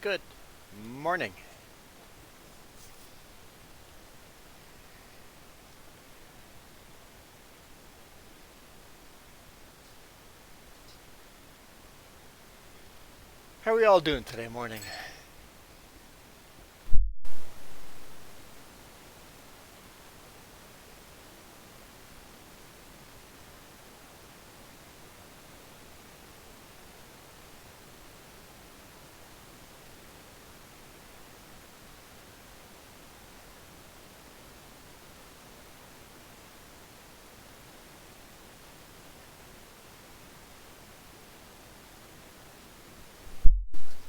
Good morning. How are we all doing today morning?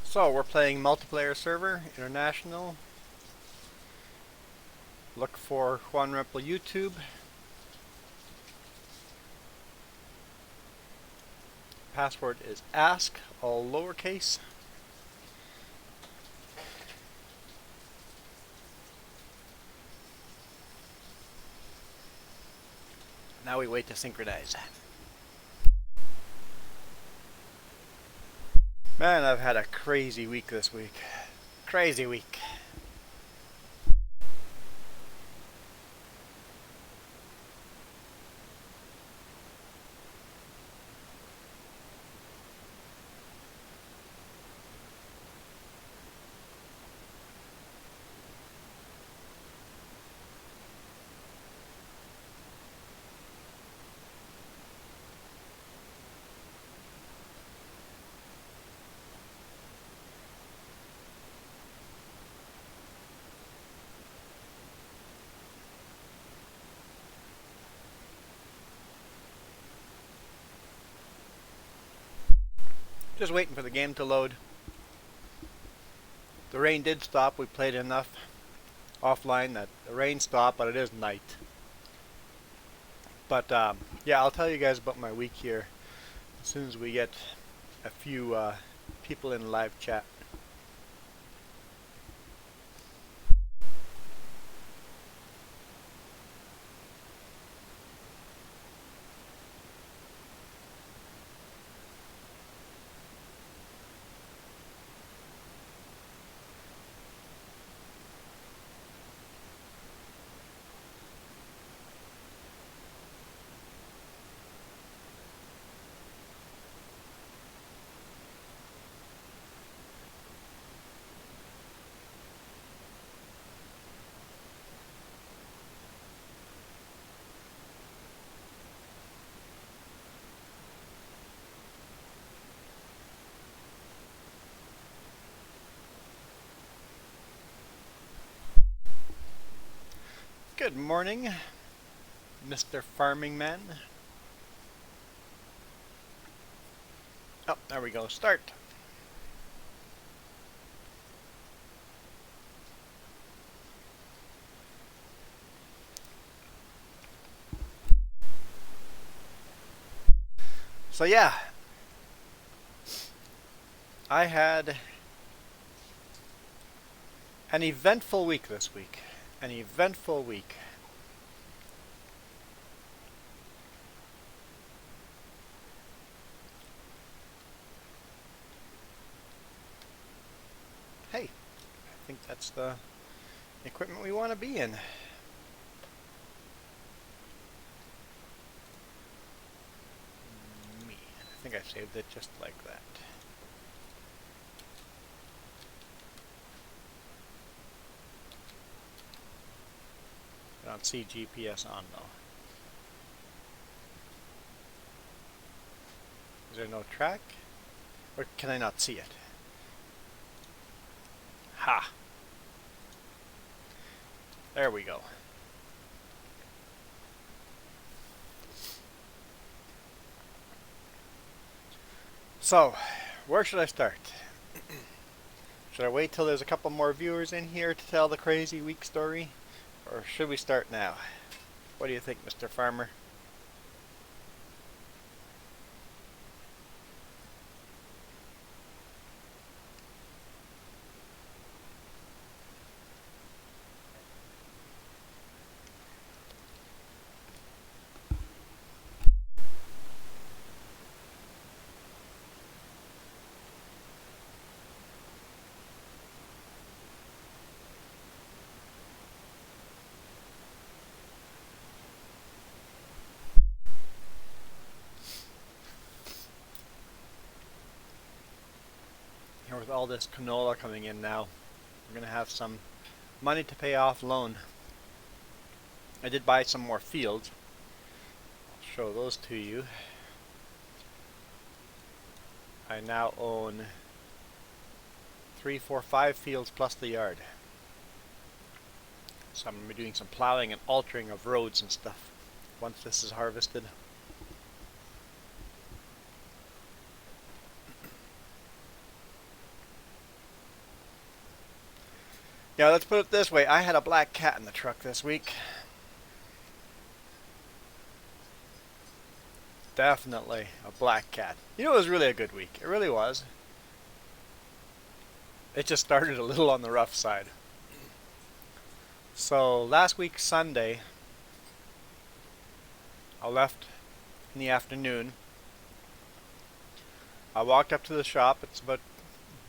So we're playing multiplayer server, international. Look for Juan YouTube. Password is ask, all lowercase. Now we wait to synchronize. Man, I've had a crazy week this week. Crazy week. Just waiting for the game to load. The rain did stop. We played enough offline that the rain stopped, but it is night. But yeah, I'll tell you guys about my week here as soon as we get a few people in live chat. Good morning, Mr. Farming Man. Oh, there we go. Start. So yeah, I had an eventful week this week. An eventful week. Hey, I think that's the equipment we want to be in. Me. I think I saved it just like that. I don't see GPS on though. Is there no track? Or can I not see it? Ha! There we go. So, where should I start? Should I wait till there's a couple more viewers in here to tell the crazy week story? Or should we start now? What do you think, Mr. Farmer? with all this canola coming in now, we're going to have some money to pay off loan. I did buy some more fields. I'll show those to you. I now own 3, 4, 5 fields plus the yard. So I'm going to be doing some plowing and altering of roads and stuff once this is harvested. Yeah, let's put it this way. I had a black cat in the truck this week. Definitely a black cat. You know, it was really a good week. It really was. It just started a little on the rough side. So last week Sunday, I left in the afternoon. I walked up to the shop. It's about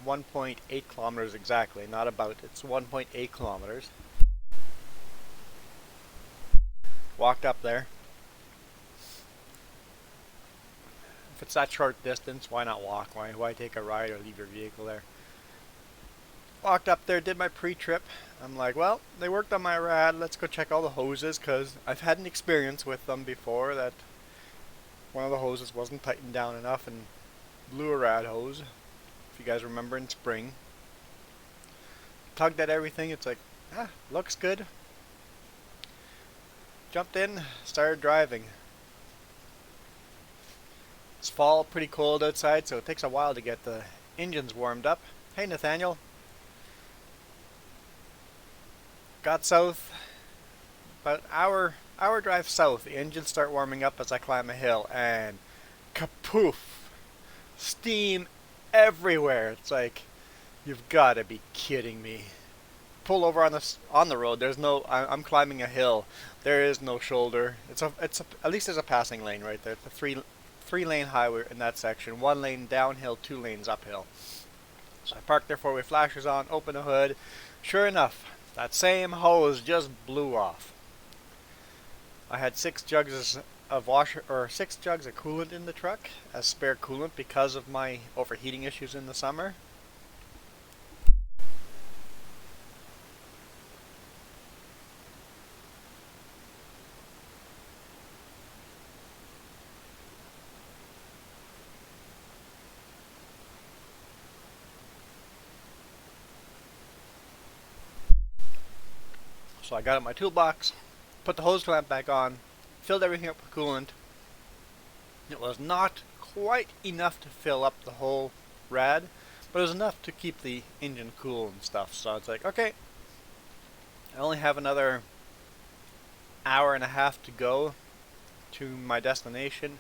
1.8 kilometers exactly, not about, it's 1.8 kilometers. Walked up there. If it's that short distance, why not walk? Why take a ride or leave your vehicle there? Walked up there, did my pre-trip. I'm like, well, they worked on my rad, let's go check all the hoses, because I've had an experience with them before that one of the hoses wasn't tightened down enough and blew a rad hose. If you guys remember in spring. Tugged at everything, it's like, looks good. Jumped in, started driving. It's fall, pretty cold outside, so it takes a while to get the engines warmed up. Hey Nathaniel. Got south, about an hour drive south, the engines start warming up as I climb a hill, and kapoof! Steam everywhere. It's like, you've got to be kidding me. Pull over on the road. There's no. I'm climbing a hill. There is no shoulder. At least there's a passing lane right there. It's a three lane highway in that section. 1 lane downhill, 2 lanes uphill. So I parked there, 4-way flashers on, open the hood. Sure enough, that same hose just blew off. I had 6 jugs of coolant in the truck as spare coolant because of my overheating issues in the summer. So I got out my toolbox, put the hose clamp back on, filled everything up with coolant. It was not quite enough to fill up the whole rad, but it was enough to keep the engine cool and stuff. So it's like, okay, I only have another hour and a half to go to my destination.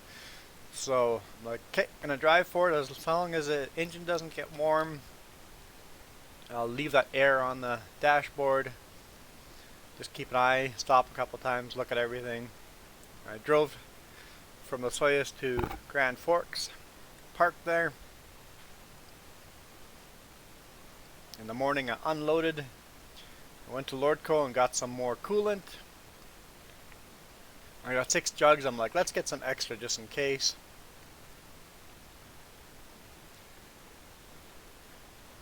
So I'm like, okay, gonna drive for it as long as the engine doesn't get warm. I'll leave that air on the dashboard. Just keep an eye, stop a couple times, look at everything. I drove from Los Hoyos to Grand Forks, parked there. In the morning I unloaded. I went to Lordco and got some more coolant. I got 6 jugs. I'm like, let's get some extra just in case.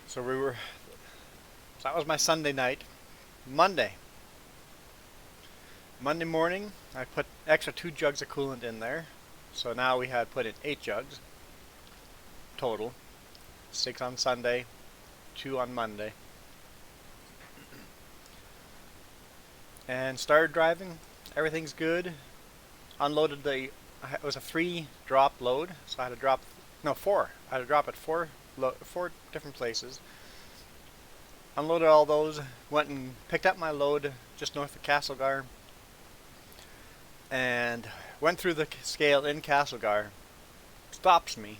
So that was my Sunday night. Monday morning, I put extra 2 jugs of coolant in there. So now we had put in 8 jugs total. 6 on Sunday, 2 on Monday. And started driving. Everything's good. Unloaded it was a 3 drop load. So I had to drop, 4. I had to drop at 4 different places. Unloaded all those. Went and picked up my load just north of Castlegar. And went through the scale in Castlegar. Stops me.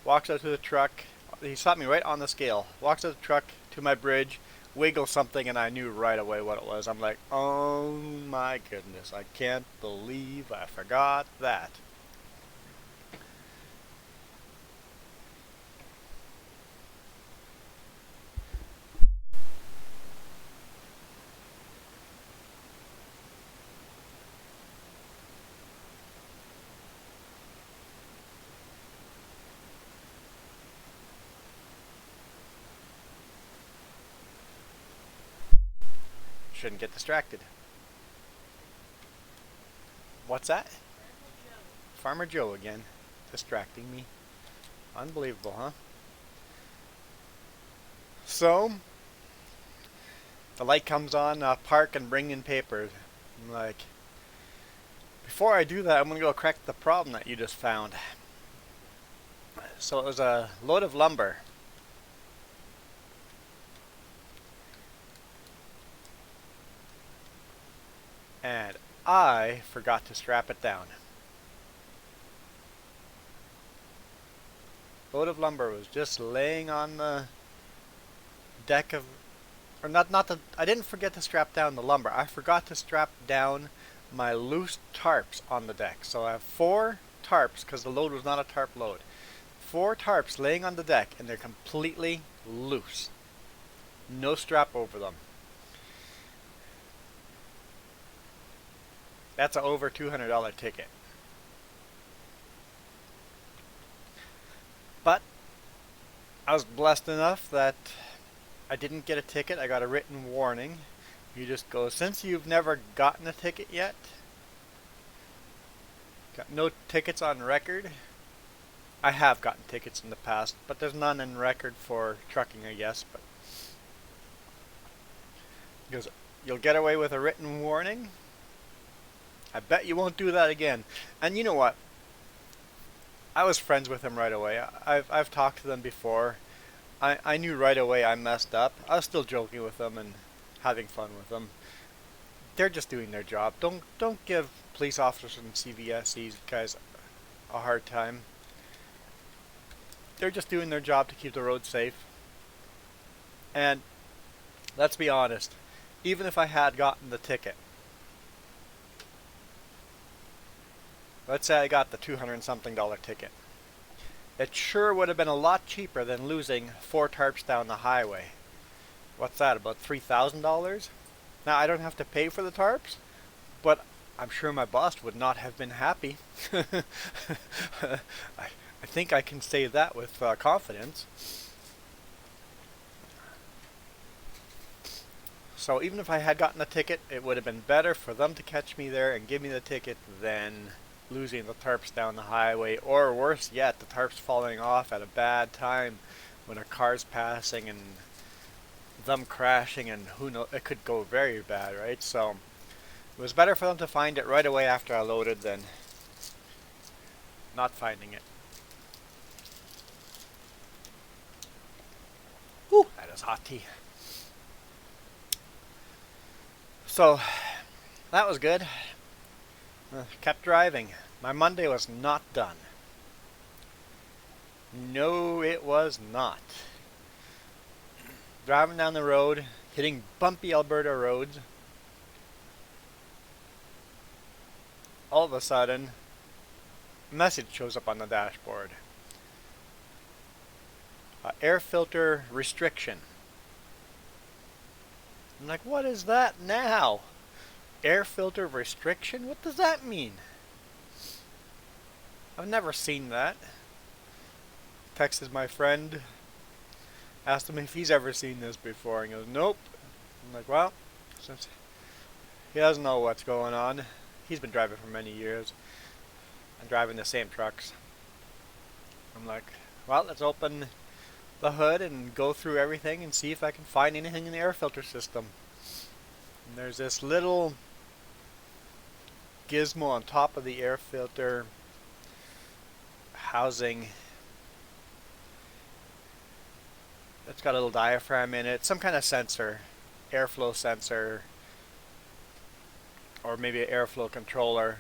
Walks out to the truck. He stopped me right on the scale. Walks out the truck to my bridge. Wiggles something and I knew right away what it was. I'm like, oh my goodness. I can't believe I forgot that. Shouldn't get distracted. What's that? Farmer Joe again. Distracting me. Unbelievable, huh? So, the light comes on, park and bring in papers. I'm like, before I do that, I'm going to go correct the problem that you just found. So it was a load of lumber. And I forgot to strap it down. Load of lumber was just laying on the deck of, or I didn't forget to strap down the lumber. I forgot to strap down my loose tarps on the deck. So I have 4 tarps, because the load was not a tarp load. 4 tarps laying on the deck, and they're completely loose. No strap over them. That's an over $200 ticket. But I was blessed enough that I didn't get a ticket. I got a written warning. You just go, since you've never gotten a ticket yet, got no tickets on record. I have gotten tickets in the past, but there's none in record for trucking, I guess. But because you'll get away with a written warning. I bet you won't do that again. And you know what? I was friends with them right away. I've talked to them before. I knew right away I messed up. I was still joking with them and having fun with them. They're just doing their job. Don't give police officers and CVS guys a hard time. They're just doing their job to keep the road safe. And let's be honest, even if I had gotten the ticket, let's say I got the $200 and something ticket, it sure would have been a lot cheaper than losing 4 tarps down the highway. What's that, about $3,000? Now I don't have to pay for the tarps, but I'm sure my boss would not have been happy. I think I can say that with confidence. So even if I had gotten a ticket, it would have been better for them to catch me there and give me the ticket than losing the tarps down the highway, or worse yet, the tarps falling off at a bad time when a car's passing and them crashing, and who knows, it could go very bad, right? So it was better for them to find it right away after I loaded than not finding it. Whew, that is hot tea. So that was good. Kept driving. My Monday was not done. No, it was not. Driving down the road, hitting bumpy Alberta roads. All of a sudden, a message shows up on the dashboard. Air filter restriction. I'm like, what is that now? Air filter restriction? What does that mean? I've never seen that. Texted my friend, asked him if he's ever seen this before. He goes, nope. I'm like, well, since he doesn't know what's going on. He's been driving for many years and driving the same trucks. I'm like, well, let's open the hood and go through everything and see if I can find anything in the air filter system. And there's this little gizmo on top of the air filter housing. It's got a little diaphragm in it, some kind of sensor, airflow sensor, or maybe an airflow controller.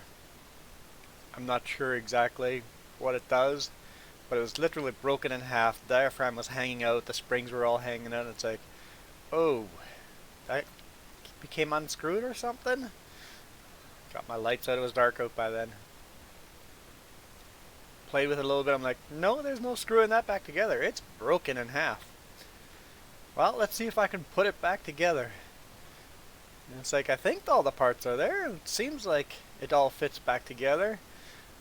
I'm not sure exactly what it does, but it was literally broken in half. The diaphragm was hanging out, the springs were all hanging out. It's like, oh, that became unscrewed or something? Got my lights out, it was dark out by then. Played with it a little bit, I'm like, no, there's no screwing that back together. It's broken in half. Well, let's see if I can put it back together. And it's like, I think all the parts are there. It seems like it all fits back together.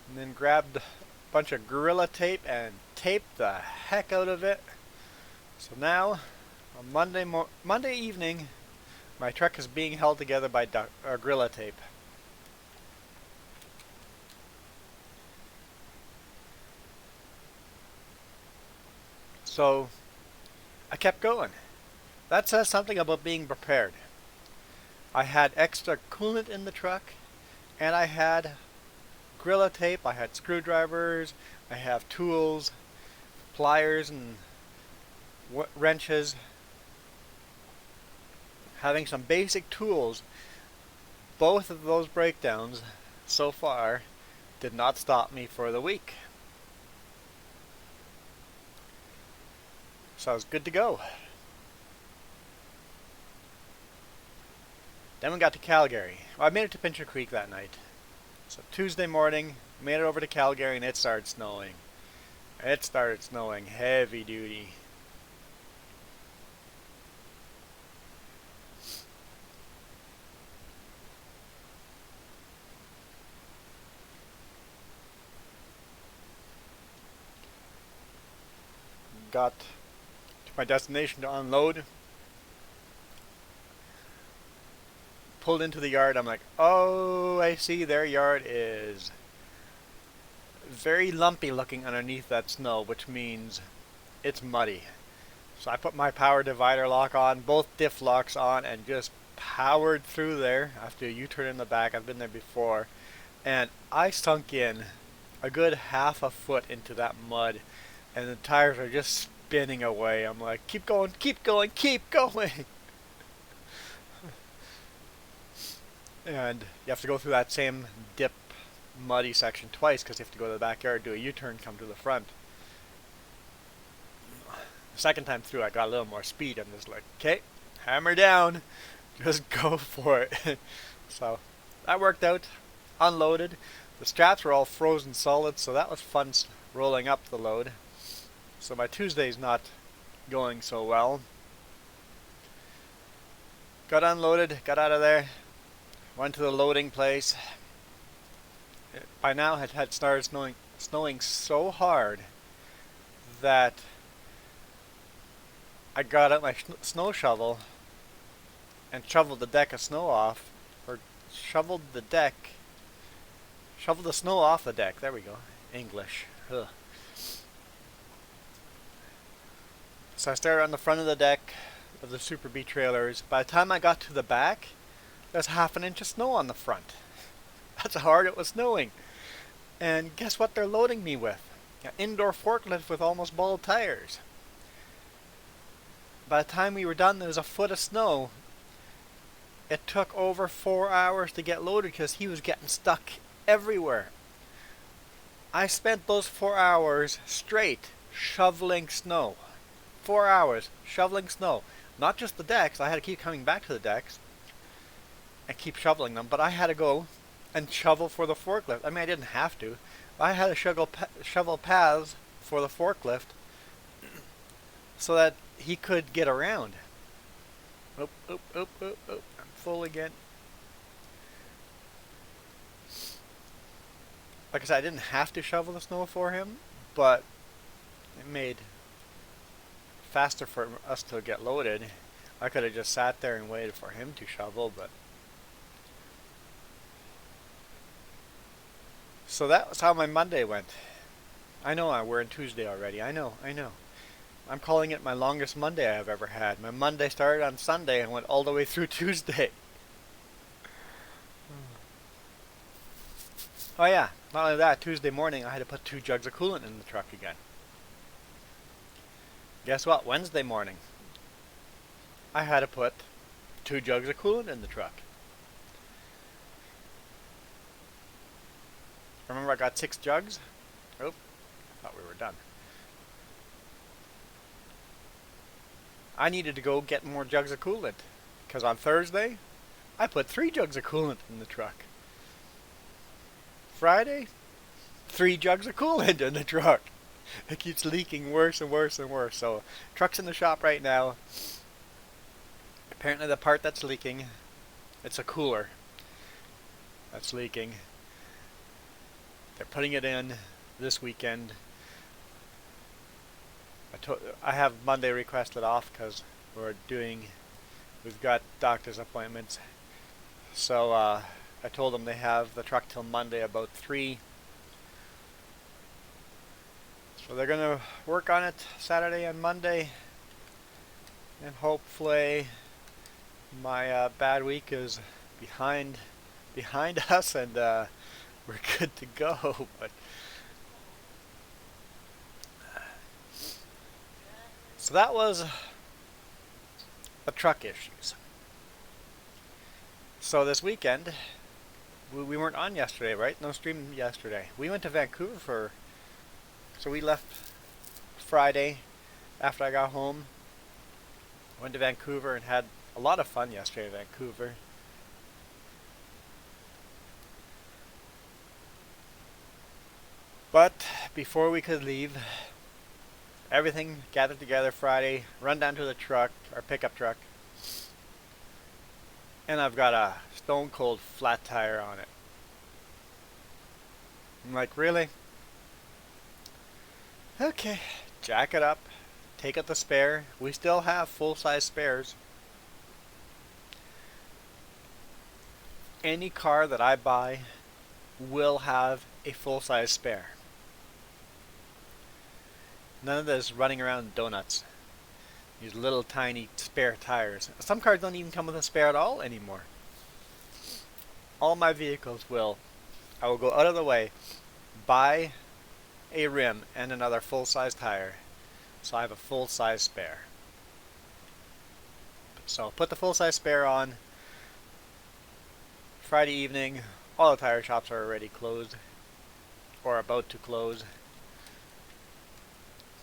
And then grabbed a bunch of Gorilla Tape and taped the heck out of it. So now, on Monday evening, My truck is being held together by Gorilla Tape. So I kept going. That says something about being prepared. I had extra coolant in the truck, and I had Gorilla Tape, I had screwdrivers, I have tools, pliers and wrenches. Having some basic tools, both of those breakdowns so far did not stop me for the week. So I was good to go. Then we got to Calgary. Well, I made it to Pincher Creek that night. So Tuesday morning, made it over to Calgary and it started snowing. It started snowing heavy duty. Got to my destination to unload. Pulled into the yard. I'm like, oh, I see their yard is very lumpy looking underneath that snow, which means it's muddy. So I put my power divider lock on, both diff locks on, and just powered through there after a U-turn in the back. I've been there before. And I sunk in a good half a foot into that mud, and the tires are just spinning away. I'm like, keep going, keep going, keep going. And you have to go through that same dip muddy section twice because you have to go to the backyard, do a U-turn, come to the front. The second time through I got a little more speed. I'm just like, okay, hammer down, just go for it. So that worked out. Unloaded. The straps were all frozen solid, so that was fun rolling up the load. So my Tuesday's not going so well. Got unloaded, got out of there. Went to the loading place. By now it had started snowing so hard that I got out my snow shovel and shoveled the deck of snow off, or shoveled the snow off the deck. There we go. English. Ugh. So I started on the front of the deck of the Super B trailers. By the time I got to the back, there's half an inch of snow on the front. That's how hard it was snowing. And guess what they're loading me with? An indoor forklift with almost bald tires. By the time we were done, there was a foot of snow. It took over 4 hours to get loaded because he was getting stuck everywhere. I spent those 4 hours straight shoveling snow. 4 hours shoveling snow. Not just the decks. I had to keep coming back to the decks and keep shoveling them, but I had to go and shovel for the forklift. I mean, I didn't have to. I had to shovel paths for the forklift so that he could get around. Oop, oop, oop, oop, oop. I'm full again. Like I said, I didn't have to shovel the snow for him, but it made faster for us to get loaded. I could have just sat there and waited for him to shovel, but so that was how my Monday went. I know we're in Tuesday already. I know. I'm calling it my longest Monday I've ever had. My Monday started on Sunday and went all the way through Tuesday. Oh yeah, not only that, Tuesday morning I had to put 2 jugs of coolant in the truck again. Guess what? Wednesday morning I had to put 2 jugs of coolant in the truck. Remember I got 6 jugs? Oh, I thought we were done. I needed to go get more jugs of coolant because on Thursday I put 3 jugs of coolant in the truck. Friday, 3 jugs of coolant in the truck. It keeps leaking worse and worse and worse. So, truck's in the shop right now. Apparently the part that's leaking, it's a cooler that's leaking. They're putting it in this weekend. I have Monday requested off because we're doing We've got doctor's appointments. So I told them they have the truck till Monday about 3. So they're going to work on it Saturday and Monday. And hopefully my bad week is behind us and we're good to go. But so that was the truck issues. So this weekend, we weren't on yesterday, right? No stream yesterday. We went to Vancouver so we left Friday after I got home. Went to Vancouver and had a lot of fun yesterday in Vancouver. But before we could leave, everything gathered together Friday, run down to the truck, our pickup truck, and I've got a stone cold flat tire on it. I'm like, really? Okay, jack it up, take out the spare. We still have full-size spares. Any car that I buy will have a full-size spare. None of this running around donuts. These little tiny spare tires. Some cars don't even come with a spare at all anymore. All my vehicles will. I will go out of the way, buy a rim and another full-size tire, so I have a full-size spare. So I'll put the full-size spare on. Friday evening, all the tire shops are already closed, or about to close.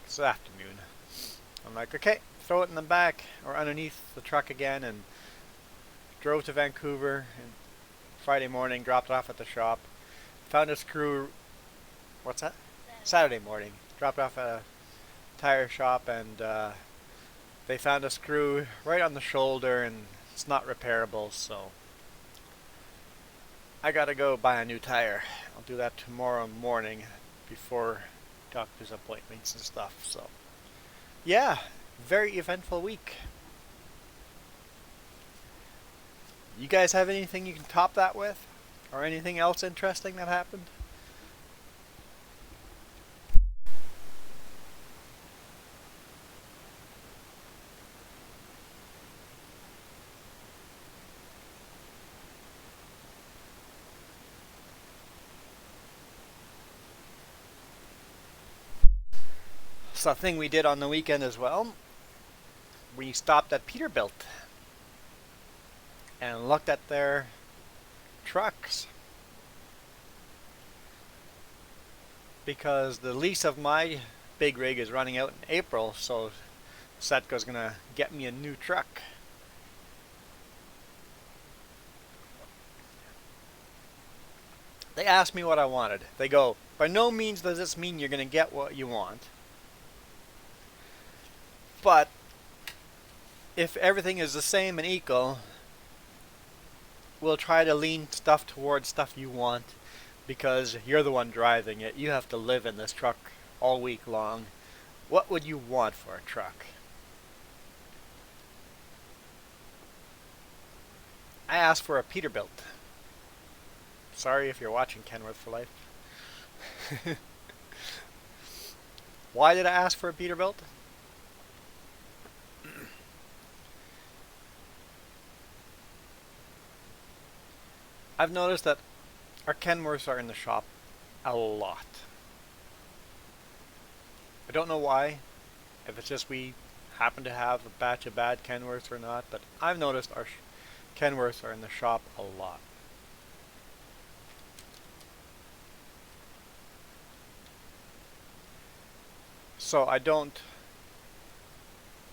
It's afternoon. I'm like, okay, throw it in the back or underneath the truck again, and drove to Vancouver. And Friday morning, dropped it off at the shop. Found a screw. What's that? Saturday morning, dropped off at a tire shop, and they found a screw right on the shoulder, and it's not repairable. So I gotta go buy a new tire. I'll do that tomorrow morning before doctor's appointments and stuff. So yeah, very eventful week. You guys have anything you can top that with? Or anything else interesting that happened? Something we did on the weekend as well. We stopped at Peterbilt and looked at their trucks, because the lease of my big rig is running out in April, so Setco's gonna get me a new truck. They asked me what I wanted. They go, by no means does this mean you're gonna get what you want, but if everything is the same and equal, we'll try to lean stuff towards stuff you want, because you're the one driving it. You have to live in this truck all week long. What would you want for a truck? I asked for a Peterbilt. Sorry if you're watching Kenworth for life. Why did I ask for a Peterbilt? I've noticed that our Kenworths are in the shop a lot. I don't know why, if it's just we happen to have a batch of bad Kenworths or not, but I've noticed our Kenworths are in the shop a lot. So I don't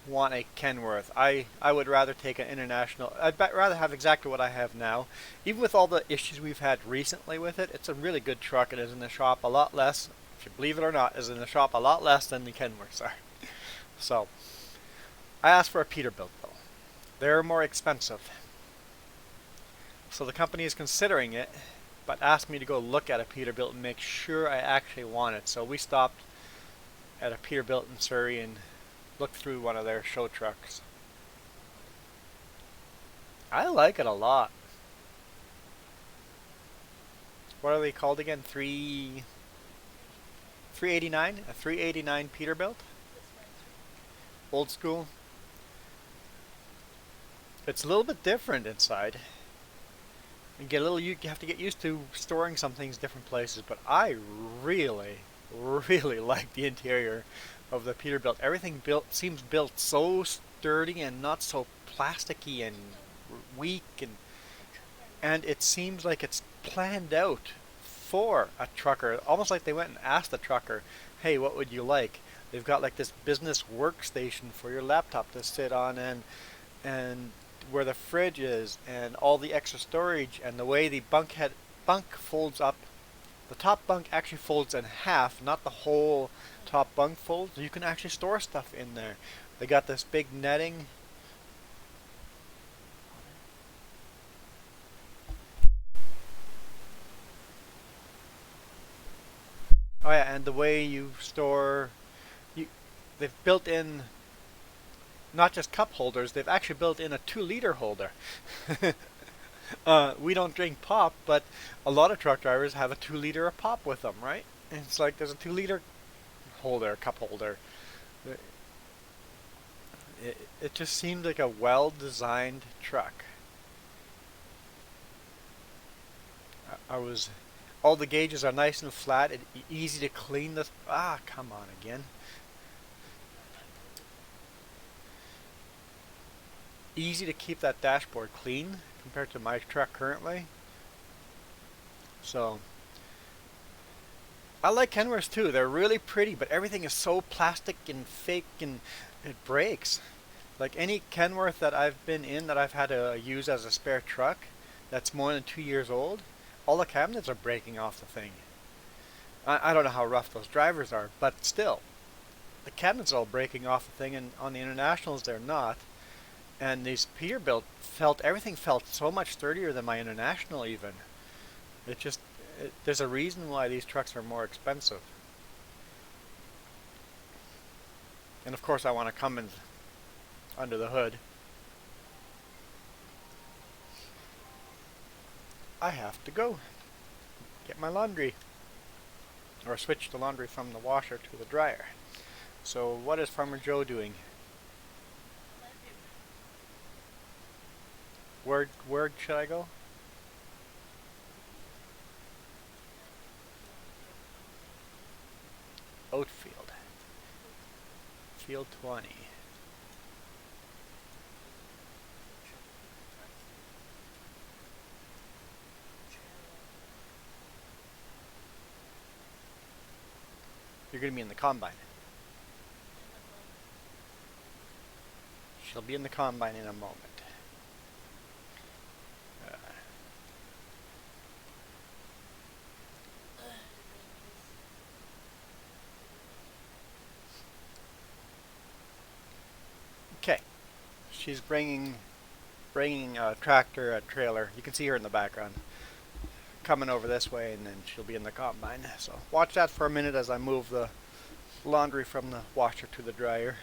want a Kenworth. I would rather take an international. I'd rather have exactly what I have now. Even with all the issues we've had recently with it, it's a really good truck. It is in the shop a lot less, if you believe it or not, is in the shop a lot less than the Kenworths are. So I asked for a Peterbilt though. They're more expensive. So the company is considering it, but asked me to go look at a Peterbilt and make sure I actually want it. So we stopped at a Peterbilt in Surrey and looked through one of their show trucks. I like it a lot. What are they called again? 389? A 389 Peterbilt? Old school. It's a little bit different inside. You have to get used to storing some things different places, but I really, really like the interior of the Peterbilt. Everything seems built so sturdy and not so plasticky and weak, and it seems like it's planned out for a trucker, almost like they went and asked the trucker, "Hey, what would you like?" They've got like this business workstation for your laptop to sit on, and where the fridge is, and all the extra storage, and the way the bunk folds up. The top bunk actually folds in half, not the whole top bunk folds. You can actually store stuff in there. They got this big netting. Oh yeah, and the way you store, you, they've built in not just cup holders, they've actually built in a 2-liter holder. We don't drink pop, but a lot of truck drivers have a 2-liter of pop with them, right? And it's like there's a 2-liter holder, cup holder. It just seemed like a well-designed truck. I was, all the gauges are nice and flat, easy to clean. Come on again. Easy to keep that dashboard clean compared to my truck currently. So I like Kenworths too. They're really pretty, but everything is so plastic and fake, and it breaks. Like any Kenworth that I've been in that I've had to use as a spare truck that's more than 2 years old, all the cabinets are breaking off the thing. I don't know how rough those drivers are, but still, the cabinets are all breaking off the thing, and on the Internationals they're not. And these Peterbilt everything felt so much sturdier than my International even. There's a reason why these trucks are more expensive. And of course I want to come in under the hood. I have to go get my laundry, or switch the laundry from the washer to the dryer. So what is Farmer Joe doing? Where should I go? Oatfield. Field 20. You're going to be in the combine. She'll be in the combine in a moment. Okay. She's bringing a tractor, a trailer. You can see her in the background coming over this way, and then she'll be in the combine. So watch that for a minute as I move the laundry from the washer to the dryer.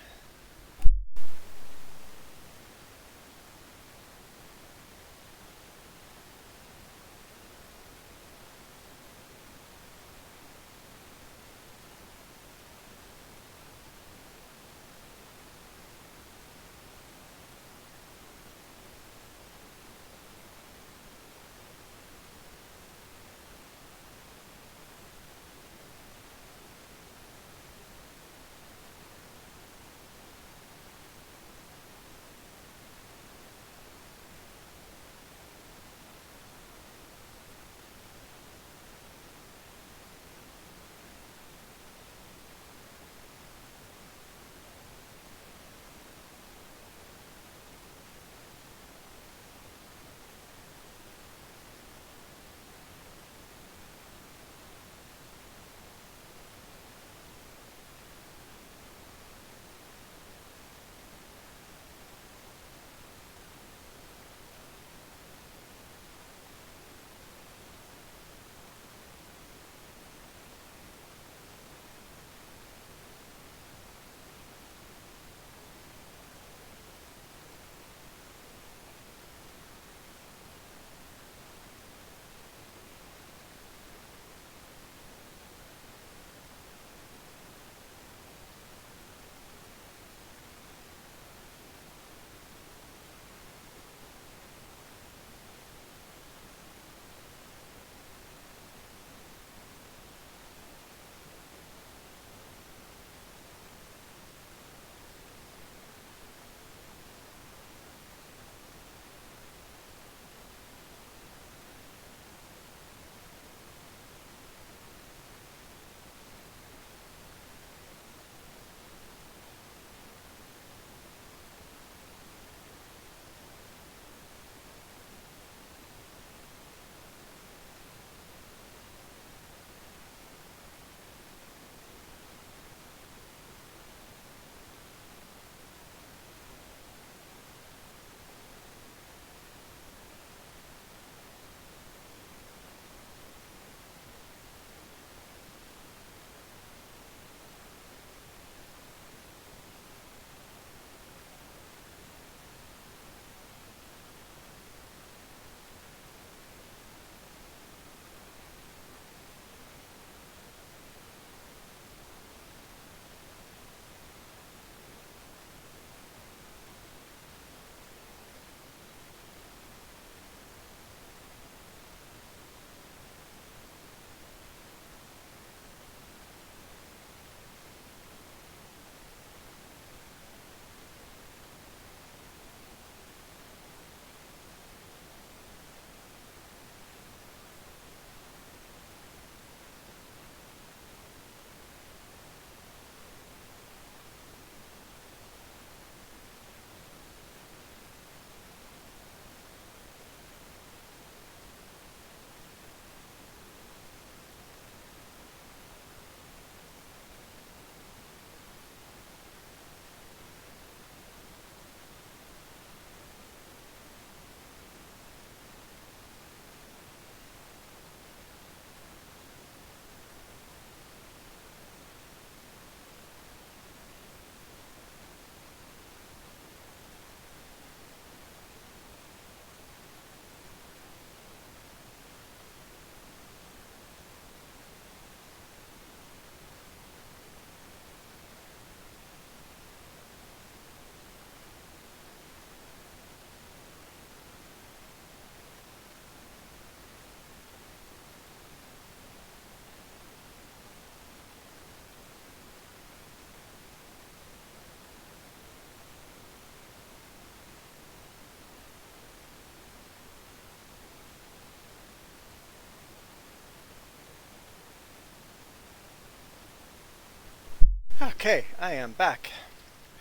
Okay, I am back.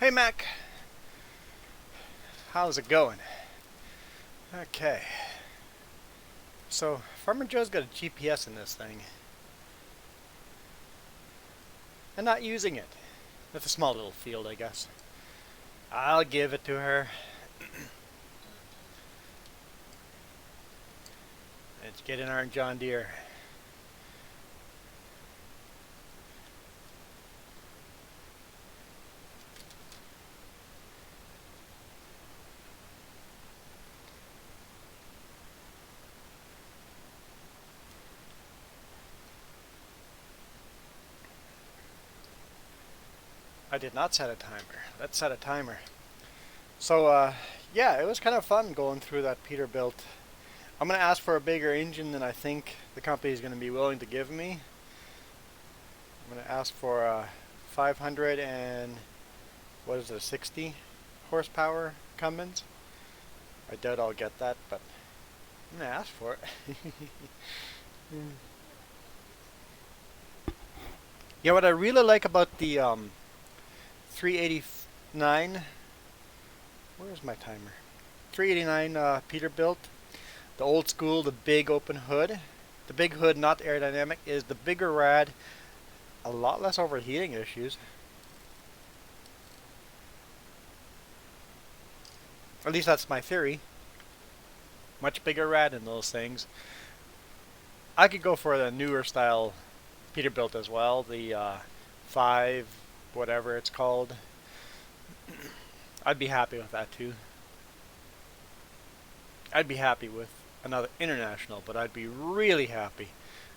Hey Mac, how's it going? Okay, so Farmer Joe's got a GPS in this thing, and not using it. That's a small little field, I guess. I'll give it to her. Let's get in our John Deere. I did not set a timer. Let's set a timer. So, yeah, it was kind of fun going through that Peterbilt. I'm going to ask for a bigger engine than I think the company is going to be willing to give me. I'm going to ask for a 500 and, what is it, 60 horsepower Cummins. I doubt I'll get that, but I'm going to ask for it. Yeah, what I really like about the 389, where's my timer? 389 Peterbilt, the old school, the big open hood. The big hood, not aerodynamic, is the bigger rad, a lot less overheating issues. At least that's my theory. Much bigger rad in those things. I could go for the newer style Peterbilt as well, the 5, whatever it's called. I'd be happy with that too. I'd be happy with another international, but I'd be really happy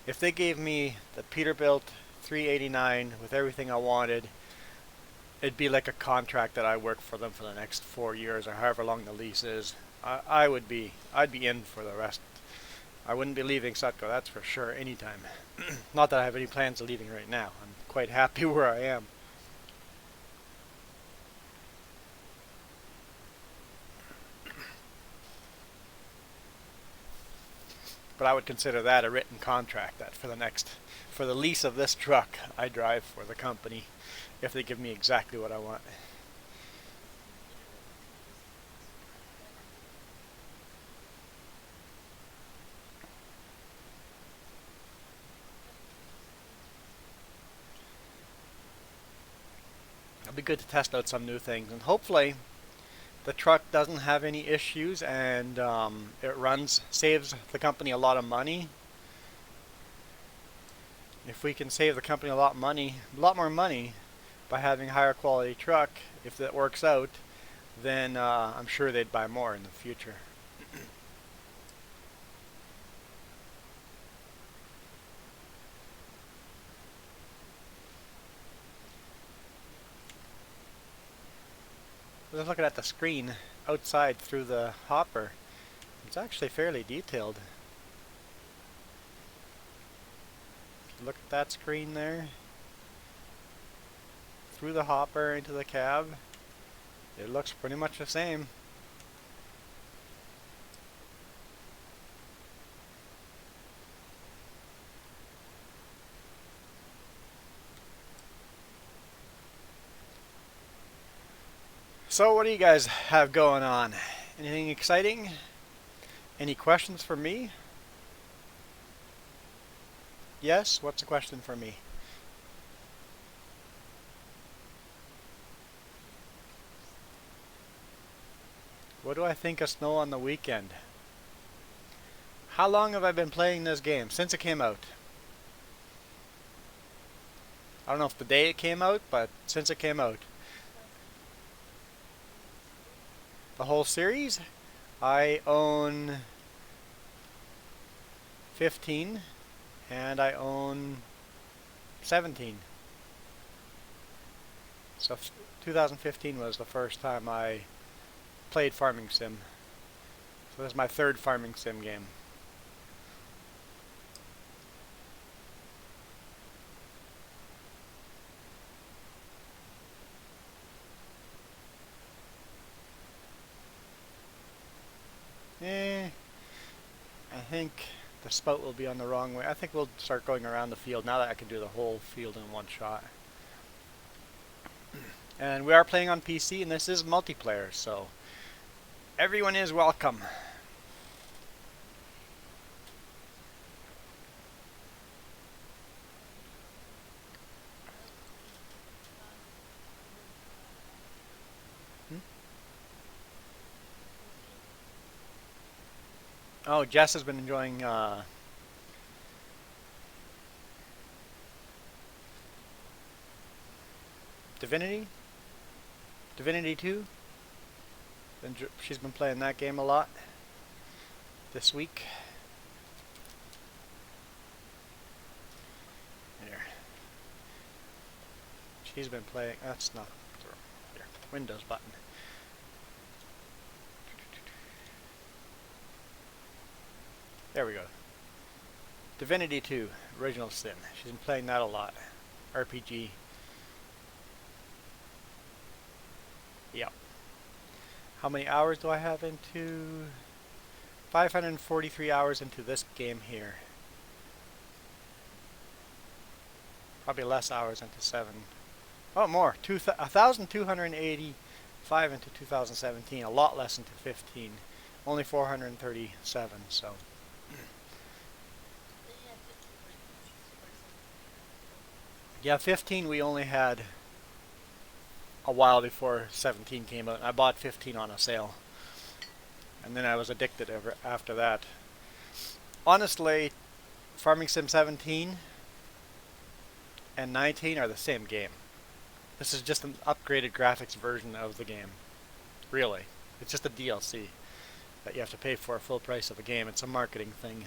if they gave me the Peterbilt 389 with everything I wanted. It'd be like a contract that I work for them for the next 4 years or however long the lease is. I'd be in for the rest. I wouldn't be leaving Sutco, that's for sure, anytime. Not that I have any plans of leaving right now. I'm quite happy where I am. But I would consider that a written contract, that for the lease of this truck, I drive for the company if they give me exactly what I want. It'll be good to test out some new things, and hopefully the truck doesn't have any issues, and it saves the company a lot of money. If we can save the company a lot more money by having a higher quality truck, if that works out, then I'm sure they'd buy more in the future. Just looking at the screen outside through the hopper, it's actually fairly detailed. Look at that screen there. Through the hopper into the cab, it looks pretty much the same. So what do you guys have going on? Anything exciting? Any questions for me? Yes? What's the question for me? What do I think of snow on the weekend? How long have I been playing this game? Since it came out. I don't know if the day it came out, but since it came out. The whole series? I own 15 and I own 17. So 2015 was the first time I played Farming Sim. So this is my third Farming Sim game. I think the spout will be on the wrong way. I think we'll start going around the field now that I can do the whole field in one shot. And we are playing on PC, and this is multiplayer, so everyone is welcome. Oh, Jess has been enjoying Divinity? Divinity 2? She's been playing that game a lot this week. Here. She's been playing, that's not, here, Windows button. There we go. Divinity 2, Original Sin. She's been playing that a lot. RPG. Yep. How many hours do I have into? 543 hours into this game here. Probably less hours into 7. Oh, more. 1,285 into 2017. A lot less into 15. Only 437, so. Yeah, 15 we only had a while before 17 came out. I bought 15 on a sale. And then I was addicted ever after that. Honestly, Farming Sim 17 and 19 are the same game. This is just an upgraded graphics version of the game. Really. It's just a DLC that you have to pay for a full price of a game. It's a marketing thing.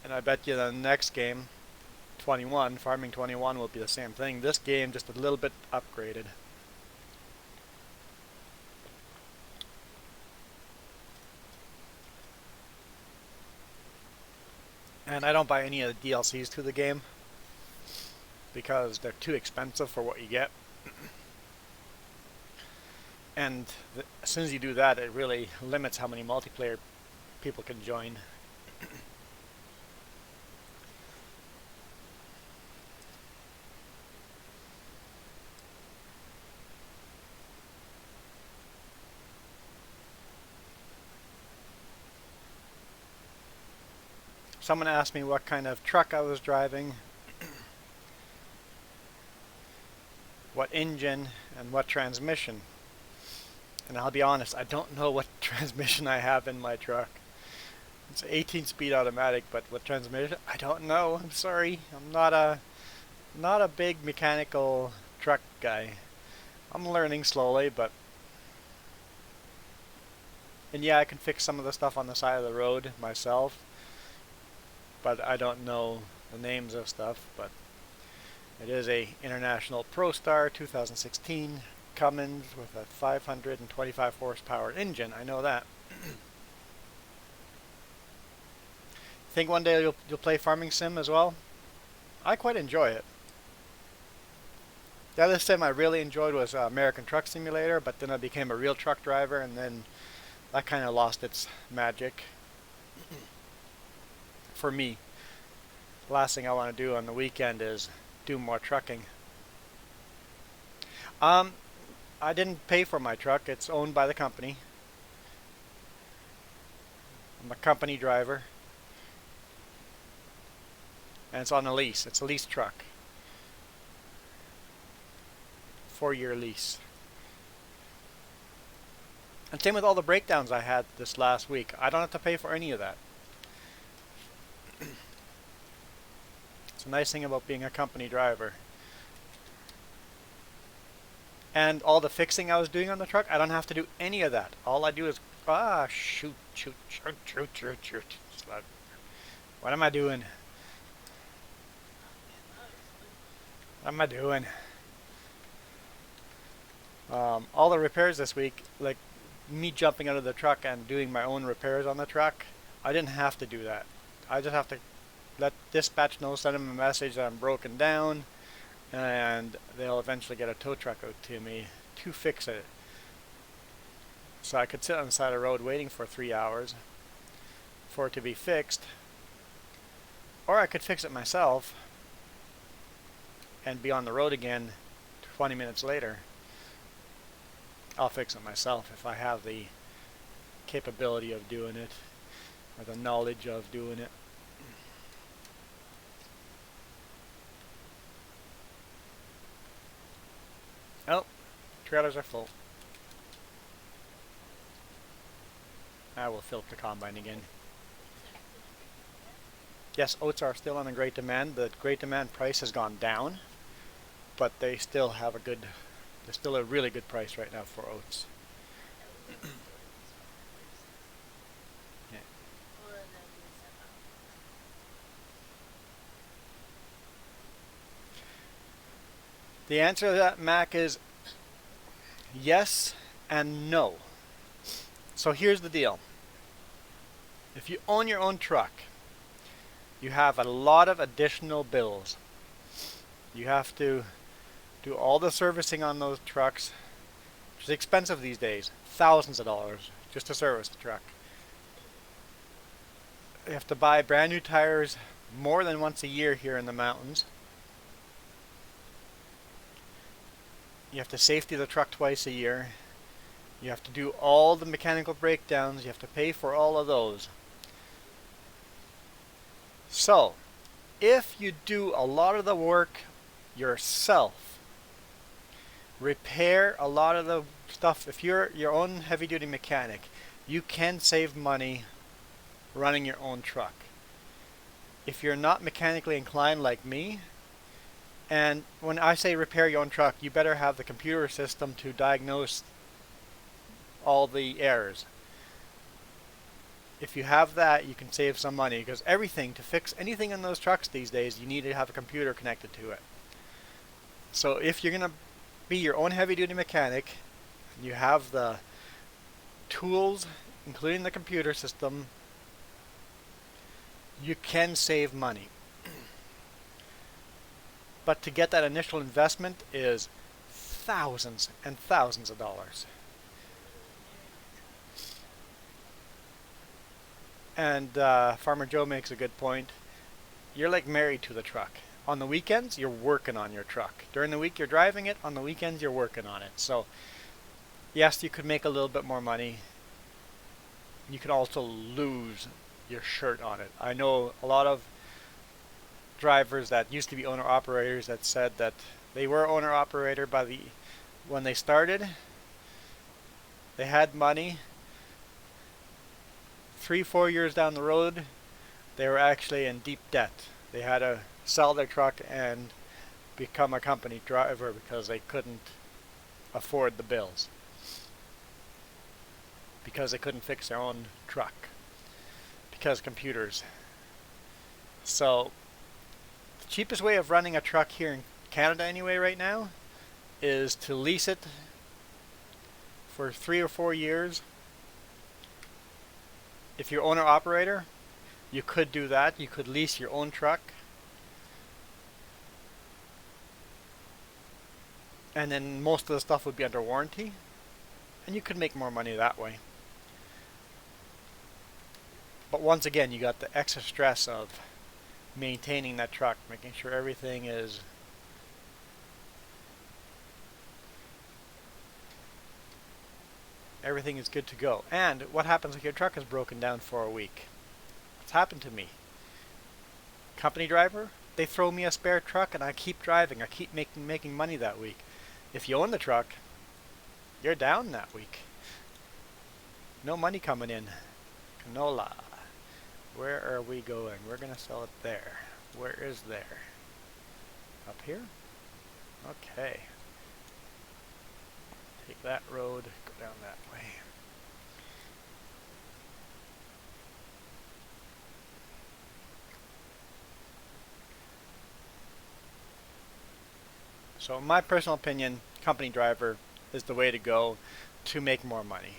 And I bet you the next game, 21, Farming 21, will be the same thing. This game just a little bit upgraded. And I don't buy any of the DLCs to the game because they're too expensive for what you get. And as soon as you do that, it really limits how many multiplayer people can join. Someone asked me what kind of truck I was driving, what engine, and what transmission. And I'll be honest, I don't know what transmission I have in my truck. It's an 18-speed automatic, but what transmission? I don't know. I'm sorry. I'm not a big mechanical truck guy. I'm learning slowly, but and yeah, I can fix some of the stuff on the side of the road myself. But I don't know the names of stuff. But it is a International Pro Star 2016 Cummins with a 525 horsepower engine. I know that. Think one day you'll play Farming Sim as well? I quite enjoy it. The other sim I really enjoyed was American Truck Simulator, but then I became a real truck driver, and then that kind of lost its magic. For me, the last thing I want to do on the weekend is do more trucking. I didn't pay for my truck. It's owned by the company. I'm a company driver. And it's on a lease. It's a lease truck. 4-year lease. And same with all the breakdowns I had this last week. I don't have to pay for any of that. It's a nice thing about being a company driver. And all the fixing I was doing on the truck, I don't have to do any of that. All I do is, shoot. What am I doing? What am I doing? All the repairs this week, like me jumping out of the truck and doing my own repairs on the truck, I didn't have to do that. I just have to let dispatch know, send them a message that I'm broken down, and they'll eventually get a tow truck out to me to fix it. So I could sit on the side of the road waiting for 3 hours for it to be fixed, or I could fix it myself and be on the road again 20 minutes later, I'll fix it myself if I have the capability of doing it or the knowledge of doing it. Oh, trailers are full. I will fill up the combine again. Yes, oats are still on a great demand. The great demand price has gone down, but they still have a good, there's still a really good price right now for oats. Yeah. The answer to that, Mac, is yes and no. So here's the deal. If you own your own truck, you have a lot of additional bills. You have to do all the servicing on those trucks, which is expensive these days, thousands of dollars just to service the truck. You have to buy brand new tires more than once a year here in the mountains. You have to safety the truck twice a year. You have to do all the mechanical breakdowns. You have to pay for all of those. So, if you do a lot of the work yourself, repair a lot of the stuff, if you're your own heavy-duty mechanic, you can save money running your own truck. If you're not mechanically inclined like me, and when I say repair your own truck, you better have the computer system to diagnose all the errors. If you have that, you can save some money, because everything, to fix anything in those trucks these days, you need to have a computer connected to it. So if you're going to be your own heavy-duty mechanic, you have the tools, including the computer system, you can save money. But to get that initial investment is thousands and thousands of dollars. And Farmer Joe makes a good point. You're like married to the truck. On the weekends, you're working on your truck. During the week, you're driving it. On the weekends, you're working on it. So, yes, you could make a little bit more money. You could also lose your shirt on it. I know a lot of drivers that used to be owner-operators that said that they were owner-operator when they started. They had money. 3-4 years down the road, they were actually in deep debt. They had to sell their truck and become a company driver because they couldn't afford the bills, because they couldn't fix their own truck, because computers. So the cheapest way of running a truck here in Canada anyway right now is to lease it for 3 or 4 years. If you're owner-operator, you could do that. You could lease your own truck. And then most of the stuff would be under warranty. And you could make more money that way. But once again, you got the extra stress of maintaining that truck, making sure everything is good to go. And what happens if your truck is broken down for a week? It's happened to me. Company driver, they throw me a spare truck and I keep driving. I keep making money that week. If you own the truck, you're down that week. No money coming in. Canola. Where are we going? We're going to sell it there. Where is there? Up here? Okay. Take that road, go down that way. So in my personal opinion, company driver is the way to go to make more money.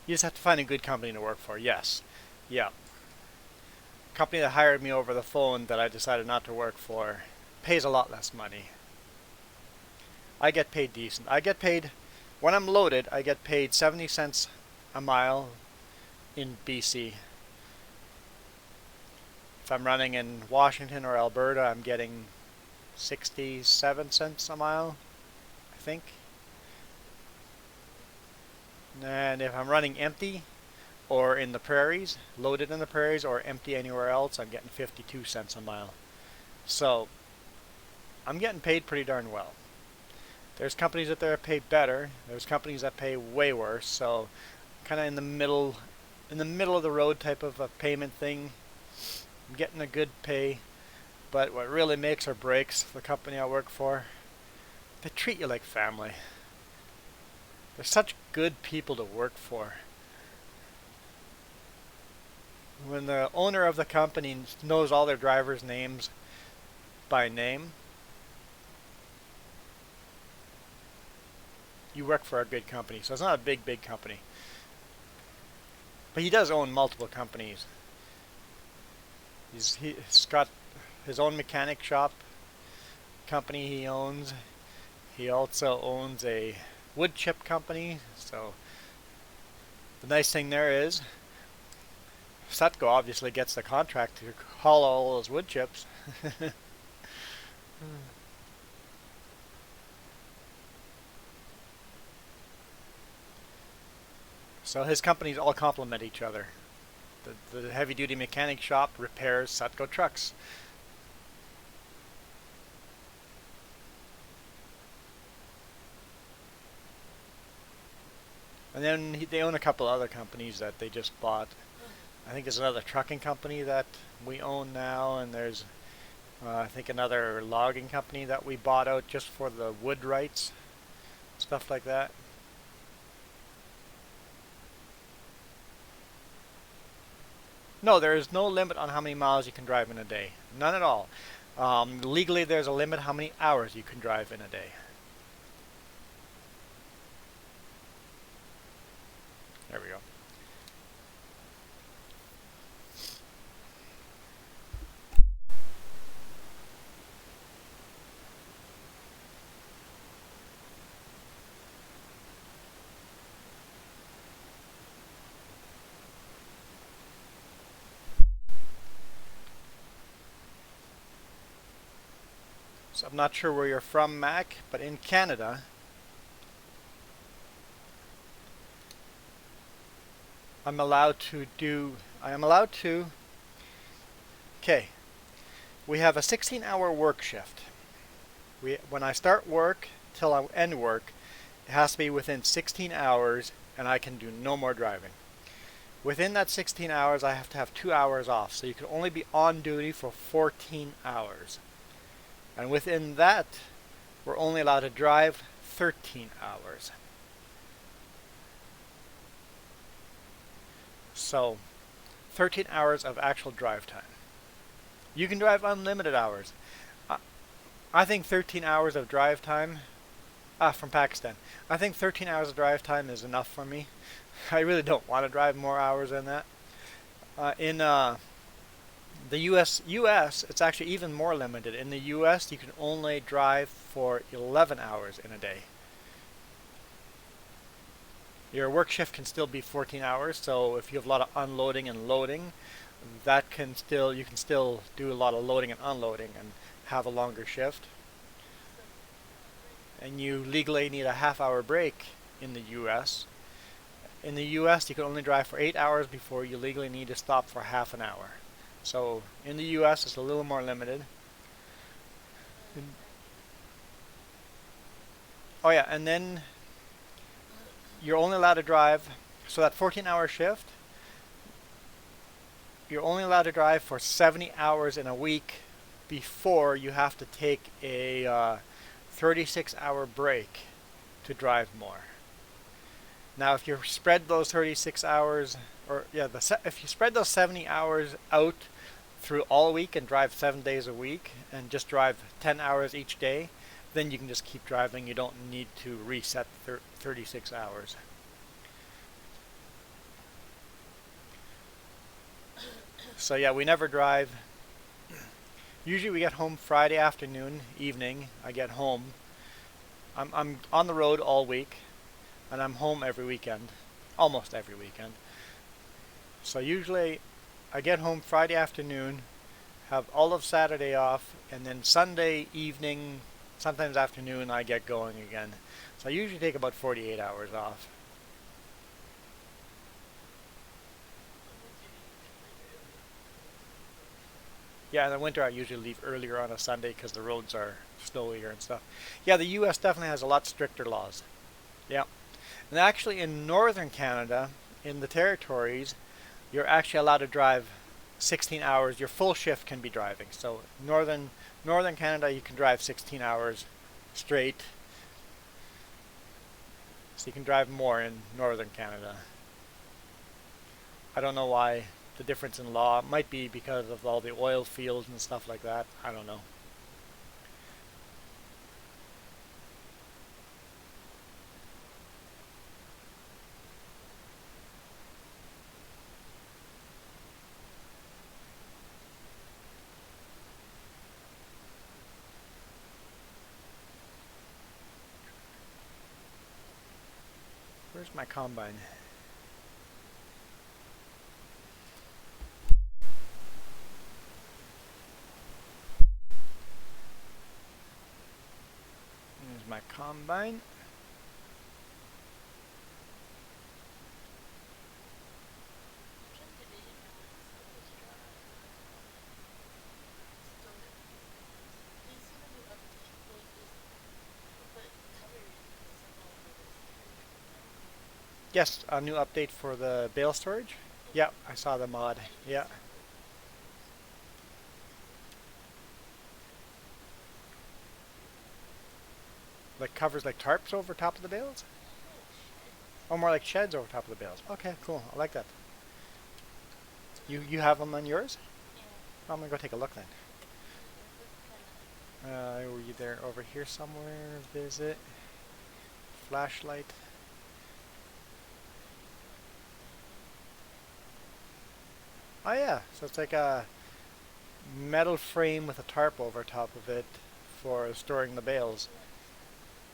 You just have to find a good company to work for, yes. Yeah. Company that hired me over the phone that I decided not to work for pays a lot less money. I get paid decent. I get paid, when I'm loaded, I get paid 70 cents a mile in BC. If I'm running in Washington or Alberta, I'm getting 67 cents a mile, I think. And if I'm running empty or in the prairies, loaded in the prairies or empty anywhere else, I'm getting 52 cents a mile. So I'm getting paid pretty darn well. There's companies out there that pay better. There's companies that pay way worse. So kind of in the middle of the road type of a payment thing. I'm getting a good pay. But what really makes or breaks the company I work for, they treat you like family. They're such good people to work for. When the owner of the company knows all their drivers' names by name, you work for a good company. So it's not a big company. But he does own multiple companies. He's got his own mechanic shop company he owns. He also owns a wood chip company. So the nice thing there is Sutco obviously gets the contract to haul all those wood chips. So his companies all complement each other. The heavy duty mechanic shop repairs Sutco trucks. And then they own a couple other companies that they just bought. I think there's another trucking company that we own now, and there's I think another logging company that we bought out just for the wood rights, stuff like that. No, there is no limit on how many miles you can drive in a day. None at all. Legally, there's a limit how many hours you can drive in a day. There we go. So I'm not sure where you're from, Mac, but in Canada, I am allowed to, okay, we have a 16-hour work shift. When I start work till I end work, it has to be within 16 hours, and I can do no more driving. Within that 16 hours, I have to have 2 hours off, so you can only be on duty for 14 hours. And within that, we're only allowed to drive 13 hours. So, 13 hours of actual drive time. You can drive unlimited hours. I think 13 hours of drive time, from Pakistan. I think 13 hours of drive time is enough for me. I really don't want to drive more hours than that. In the US, it's actually even more limited. In the US, you can only drive for 11 hours in a day. Your work shift can still be 14 hours, so if you have a lot of unloading and loading, you can still do a lot of loading and unloading and have a longer shift. And you legally need a half-hour break in the US. In the US, you can only drive for 8 hours before you legally need to stop for half an hour. So in the US, it's a little more limited. Oh yeah, and then you're only allowed to drive, so that 14-hour shift, you're only allowed to drive for 70 hours in a week before you have to take a 36-hour break to drive more. Now, if you spread those 36 hours, if you spread those 70 hours out through all week and drive 7 days a week and just drive 10 hours each day, then you can just keep driving. You don't need to reset 36 hours. So yeah, we never drive. Usually we get home Friday afternoon, evening. I get home. I'm on the road all week, and I'm home every weekend, almost every weekend. So usually I get home Friday afternoon, have all of Saturday off, and then Sunday evening, sometimes afternoon, I get going again. So I usually take about 48 hours off. Yeah, in the winter I usually leave earlier on a Sunday because the roads are snowier and stuff. Yeah, the U.S. definitely has a lot stricter laws. Yeah. And actually in northern Canada, in the territories, you're actually allowed to drive 16 hours. Your full shift can be driving. So northern Canada, you can drive 16 hours straight. So you can drive more in northern Canada. I don't know why the difference in law. It might be because of all the oil fields and stuff like that. I don't know. Where's my combine? Here's my combine. Yes, a new update for the bale storage. Yeah, I saw the mod. Yeah. Like covers like tarps over top of the bales? Or more like sheds over top of the bales. Okay, cool. I like that. You have them on yours? Oh, I'm gonna go take a look then. Were you there over here somewhere? Visit. Flashlight. Oh yeah, so it's like a metal frame with a tarp over top of it for storing the bales.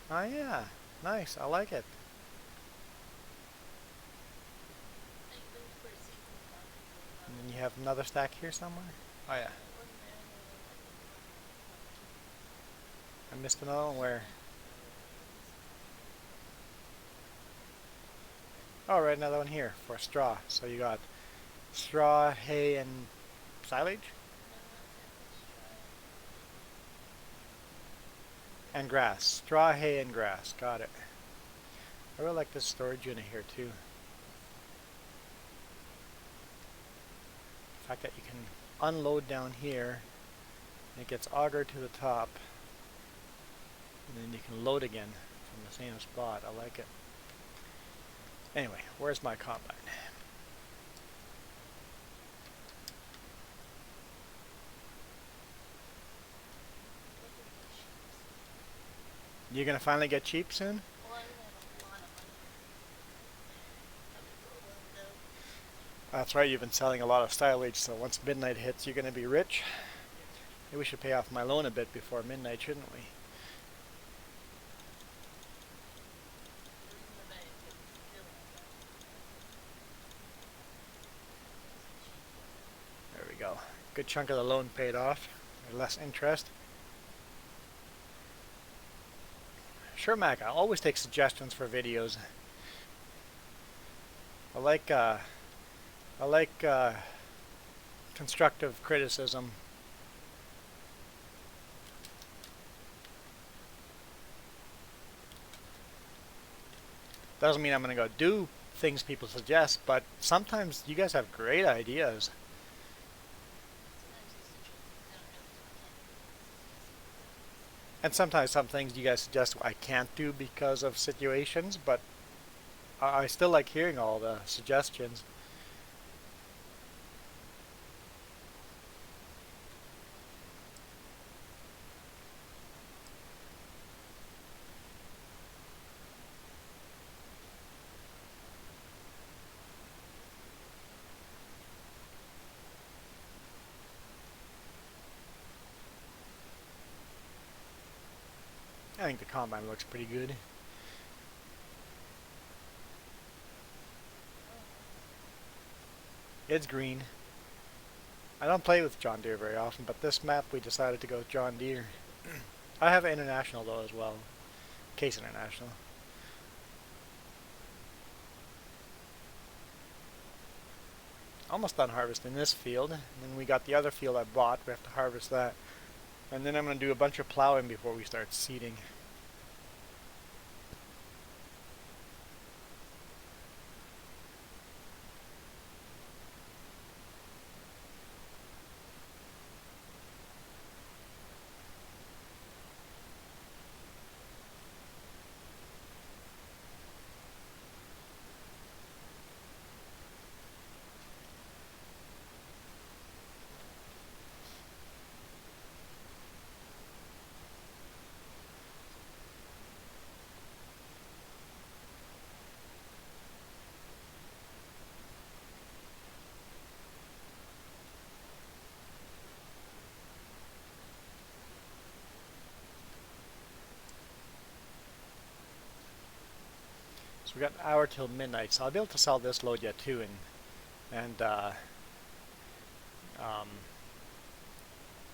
Oh yeah, nice. I like it. And then you have another stack here somewhere? Oh yeah. I missed another one where... Oh, right, another one here for straw. So you got straw, hay, and silage? And grass. Straw, hay, and grass. Got it. I really like this storage unit here too. The fact that you can unload down here, and it gets augered to the top, and then you can load again from the same spot. I like it. Anyway, where's my combine? You gonna finally get cheap soon? That's right, you've been selling a lot of silage, so once midnight hits, you're gonna be rich. Maybe we should pay off my loan a bit before midnight, shouldn't we? There we go. Good chunk of the loan paid off. Less interest. Sure, Mac. I always take suggestions for videos. I like constructive criticism. Doesn't mean I'm gonna go do things people suggest, but sometimes you guys have great ideas. And sometimes some things you guys suggest I can't do because of situations, but I still like hearing all the suggestions. I think the combine looks pretty good. It's green. I don't play with John Deere very often, but this map we decided to go with John Deere. I have an International though as well. Case International. Almost done harvesting this field, and then we got the other field I bought. We have to harvest that, and then I'm going to do a bunch of plowing before we start seeding. So we got an hour till midnight, so I'll be able to sell this load yet too, and um,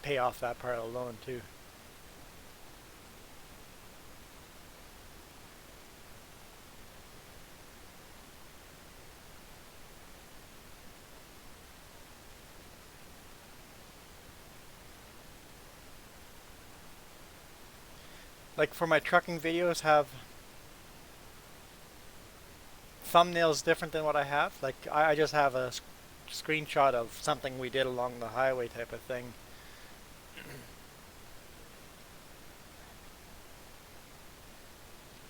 pay off that part of the loan too. Like for my trucking videos, have thumbnails different than what I have. Like I just have a screenshot of something we did along the highway type of thing.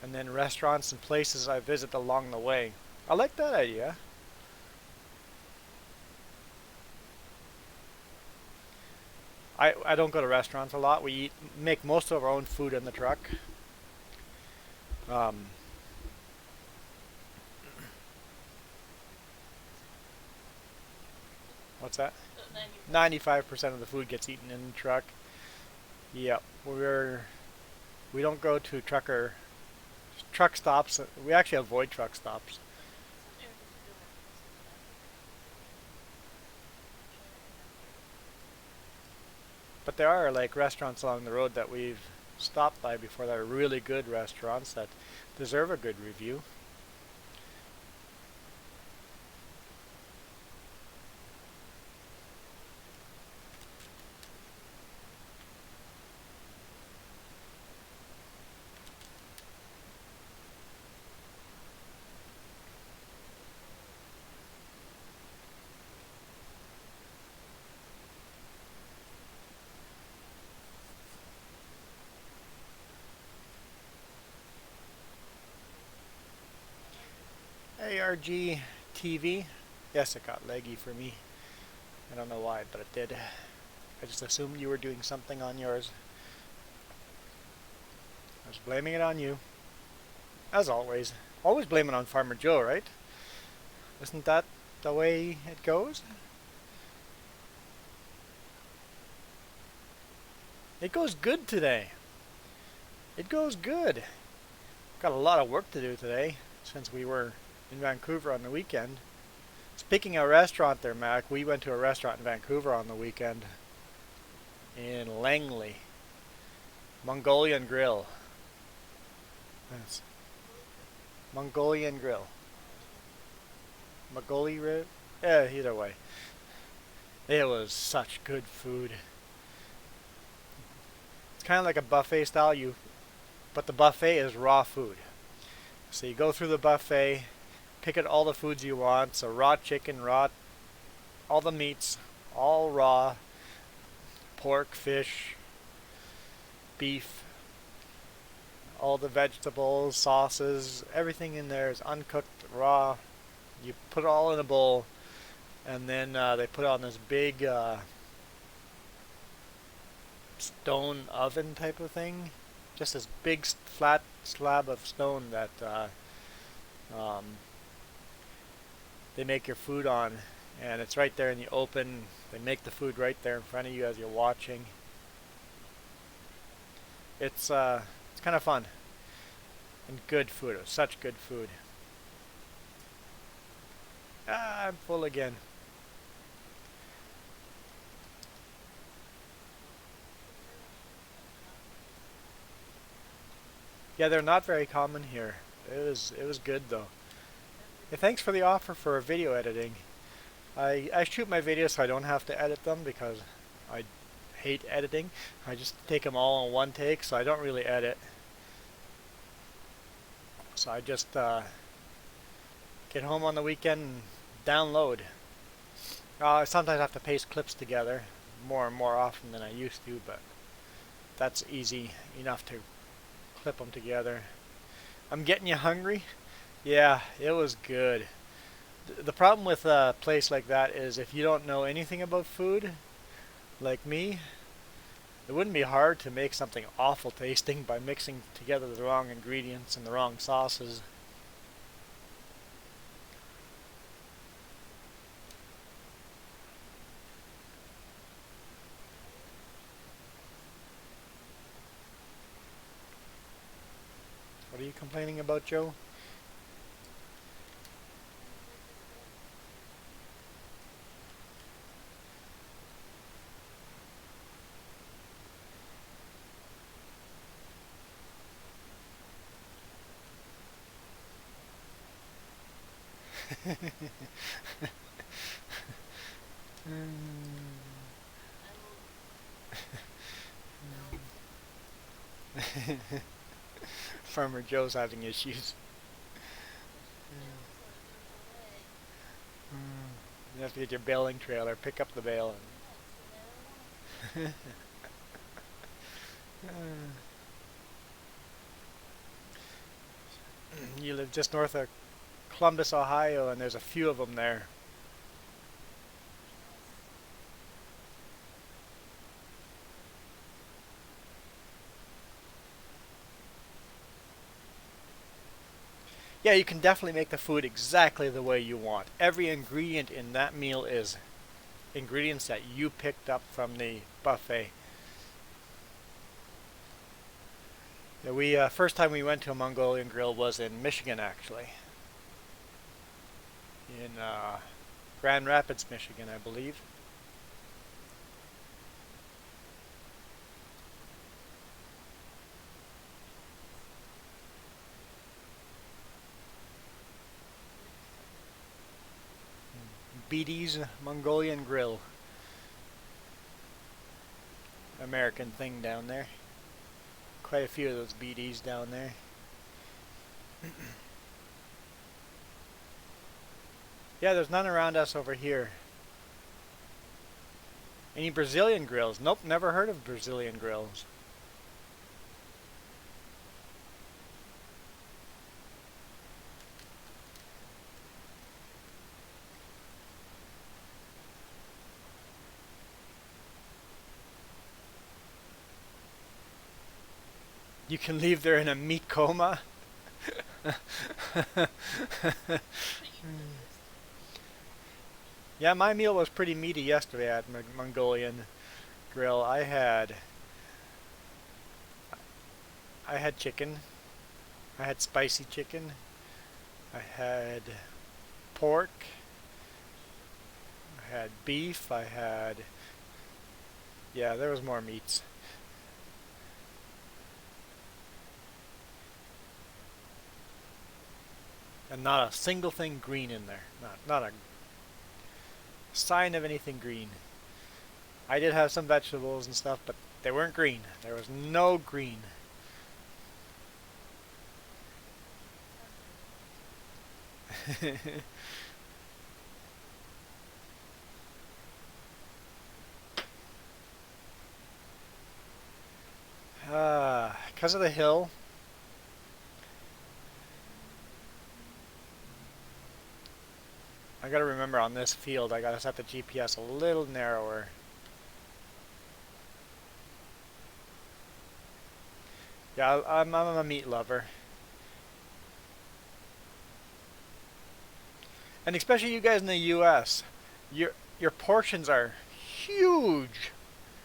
And then restaurants and places I visit along the way. I like that idea. I don't go to restaurants a lot. We make most of our own food in the truck. What's that? 95% of the food gets eaten in the truck. Yep, we don't go to truck stops. We actually avoid truck stops. But there are like restaurants along the road that we've stopped by before that are really good restaurants that deserve a good review. ARG TV. Yes, it got leggy for me. I don't know why, but it did. I just assumed you were doing something on yours. I was blaming it on you. As always. Always blame it on Farmer Joe, right? Isn't that the way it goes? It goes good today. It goes good. Got a lot of work to do today since we were in Vancouver on the weekend. Speaking of restaurant there, Mac, we went to a restaurant in Vancouver on the weekend. In Langley. Mongolian Grill. Yes. Mongolian Grill. Mongolian? Yeah, either way. It was such good food. It's kind of like a buffet style, but the buffet is raw food. So you go through the buffet, pick out all the foods you want. So raw chicken, all the meats, all raw. Pork, fish, beef, all the vegetables, sauces, everything in there is uncooked, raw. You put it all in a bowl, and then they put it on this big stone oven type of thing. Just this big flat slab of stone that they make your food on, and it's right there in the open. They make the food right there in front of you as you're watching. It's kind of fun and good food. It was such good food. I'm full again. Yeah, they're not very common here. It was good though. Hey, thanks for the offer for video editing. I shoot my videos so I don't have to edit them because I hate editing. I just take them all in one take, so I don't really edit. So I just get home on the weekend and download. I sometimes have to paste clips together more and more often than I used to, but that's easy enough to clip them together. I'm getting you hungry? Yeah, it was good. The problem with a place like that is if you don't know anything about food, like me, it wouldn't be hard to make something awful tasting by mixing together the wrong ingredients and the wrong sauces. What are you complaining about, Joe? Farmer Joe's having issues. You have to get your baling trailer, pick up the bale. You live just north of Columbus, Ohio, and there's a few of them there. Yeah, you can definitely make the food exactly the way you want. Every ingredient in that meal is ingredients that you picked up from the buffet. Yeah, we first time we went to a Mongolian grill was in Michigan, actually, in Grand Rapids, Michigan, I believe. BD's Mongolian Grill, American thing down there. Quite a few of those BDs down there. Yeah, there's none around us over here. Any Brazilian grills? Nope, never heard of Brazilian grills. You can leave there in a meat coma. Yeah, my meal was pretty meaty yesterday at Mongolian Grill. I had chicken. I had spicy chicken. I had pork. I had beef. Yeah, there was more meats. And not a single thing green in there. Not a sign of anything green. I did have some vegetables and stuff, but they weren't green. There was no green. Because of the hill, I gotta remember on this field, I gotta set the GPS a little narrower. Yeah, I'm a meat lover. And especially you guys in the US, your portions are huge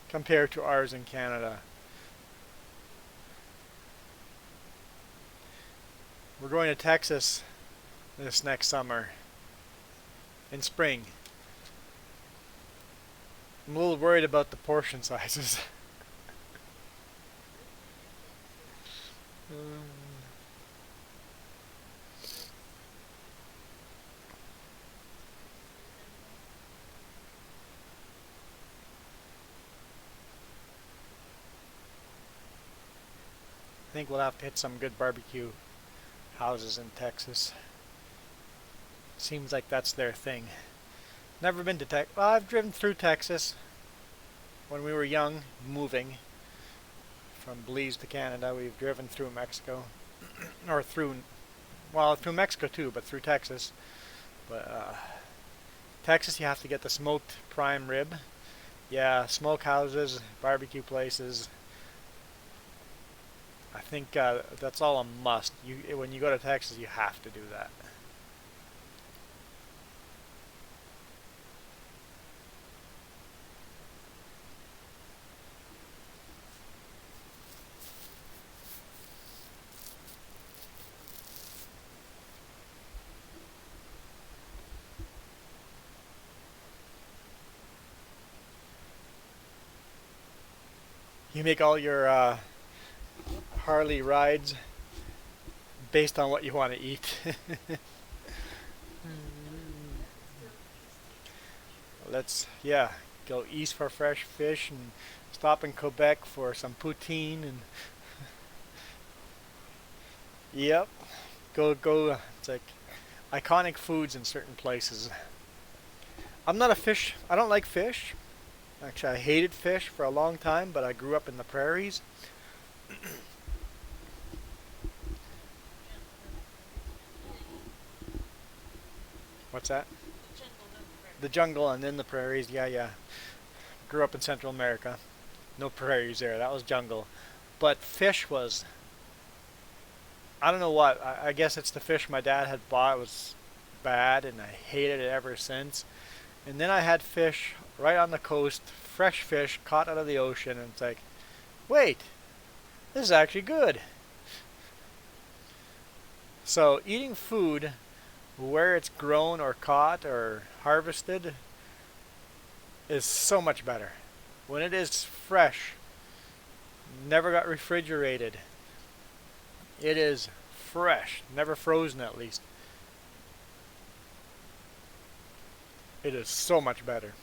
compared to ours in Canada. We're going to Texas this next summer, in spring. I'm a little worried about the portion sizes. think we'll have to hit some good barbecue houses in Texas. Seems like that's their thing. Never been to Texas. Well, I've driven through Texas when we were young, moving from Belize to Canada. We've driven through Mexico, or through, well, through Mexico too, but through Texas. But Texas, you have to get the smoked prime rib. Yeah, smoke houses, barbecue places. I think that's all a must. When you go to Texas, you have to do that. You make all your Harley rides based on what you want to eat. Yeah, go east for fresh fish and stop in Quebec for some poutine and yep, go. It's like iconic foods in certain places. I'm not a fish. I don't like fish. Actually, I hated fish for a long time, but I grew up in the prairies. What's that? The jungle and then the prairies. Yeah, yeah. Grew up in Central America. No prairies there. That was jungle. But fish was, I don't know what. I guess it's the fish my dad had bought. It was bad, and I hated it ever since. And then I had fish right on the coast, fresh fish caught out of the ocean, and it's like, wait, this is actually good. So eating food where it's grown or caught or harvested is so much better. When it is fresh, never got refrigerated, it is fresh, never frozen at least. It is so much better.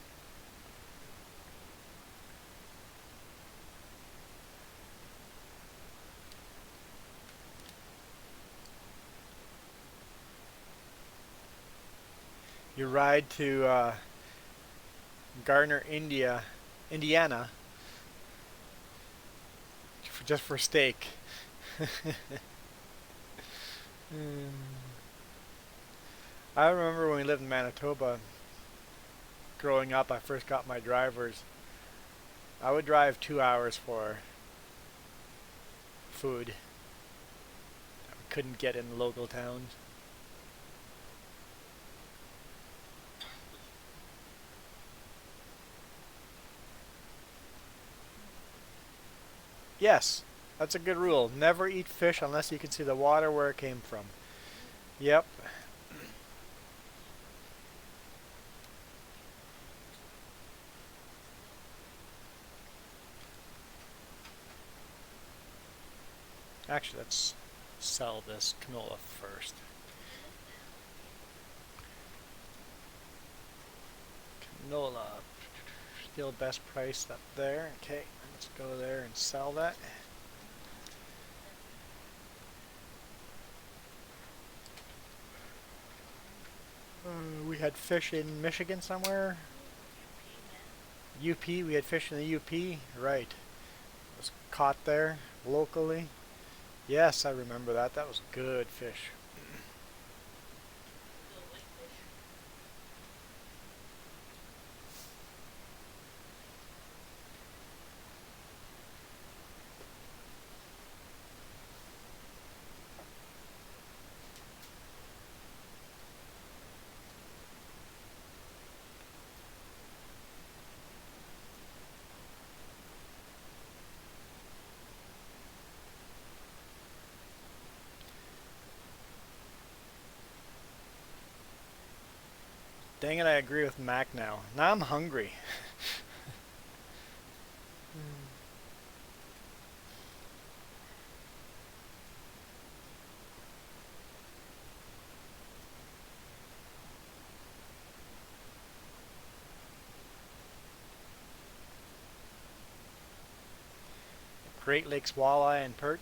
You ride to Garner, Indiana, just for steak. I remember when we lived in Manitoba, growing up, I first got my drivers. I would drive 2 hours for food that we couldn't get in the local towns. Yes, that's a good rule. Never eat fish unless you can see the water where it came from. Yep. Actually, let's sell this canola first. Canola, still best price up there. Okay, let's go there and sell that. We had fish in Michigan somewhere. UP, we had fish in the UP. Right. It was caught there locally. Yes, I remember that. That was good fish. Dang it, I agree with Mac now. Now I'm hungry. Great Lakes walleye and perch.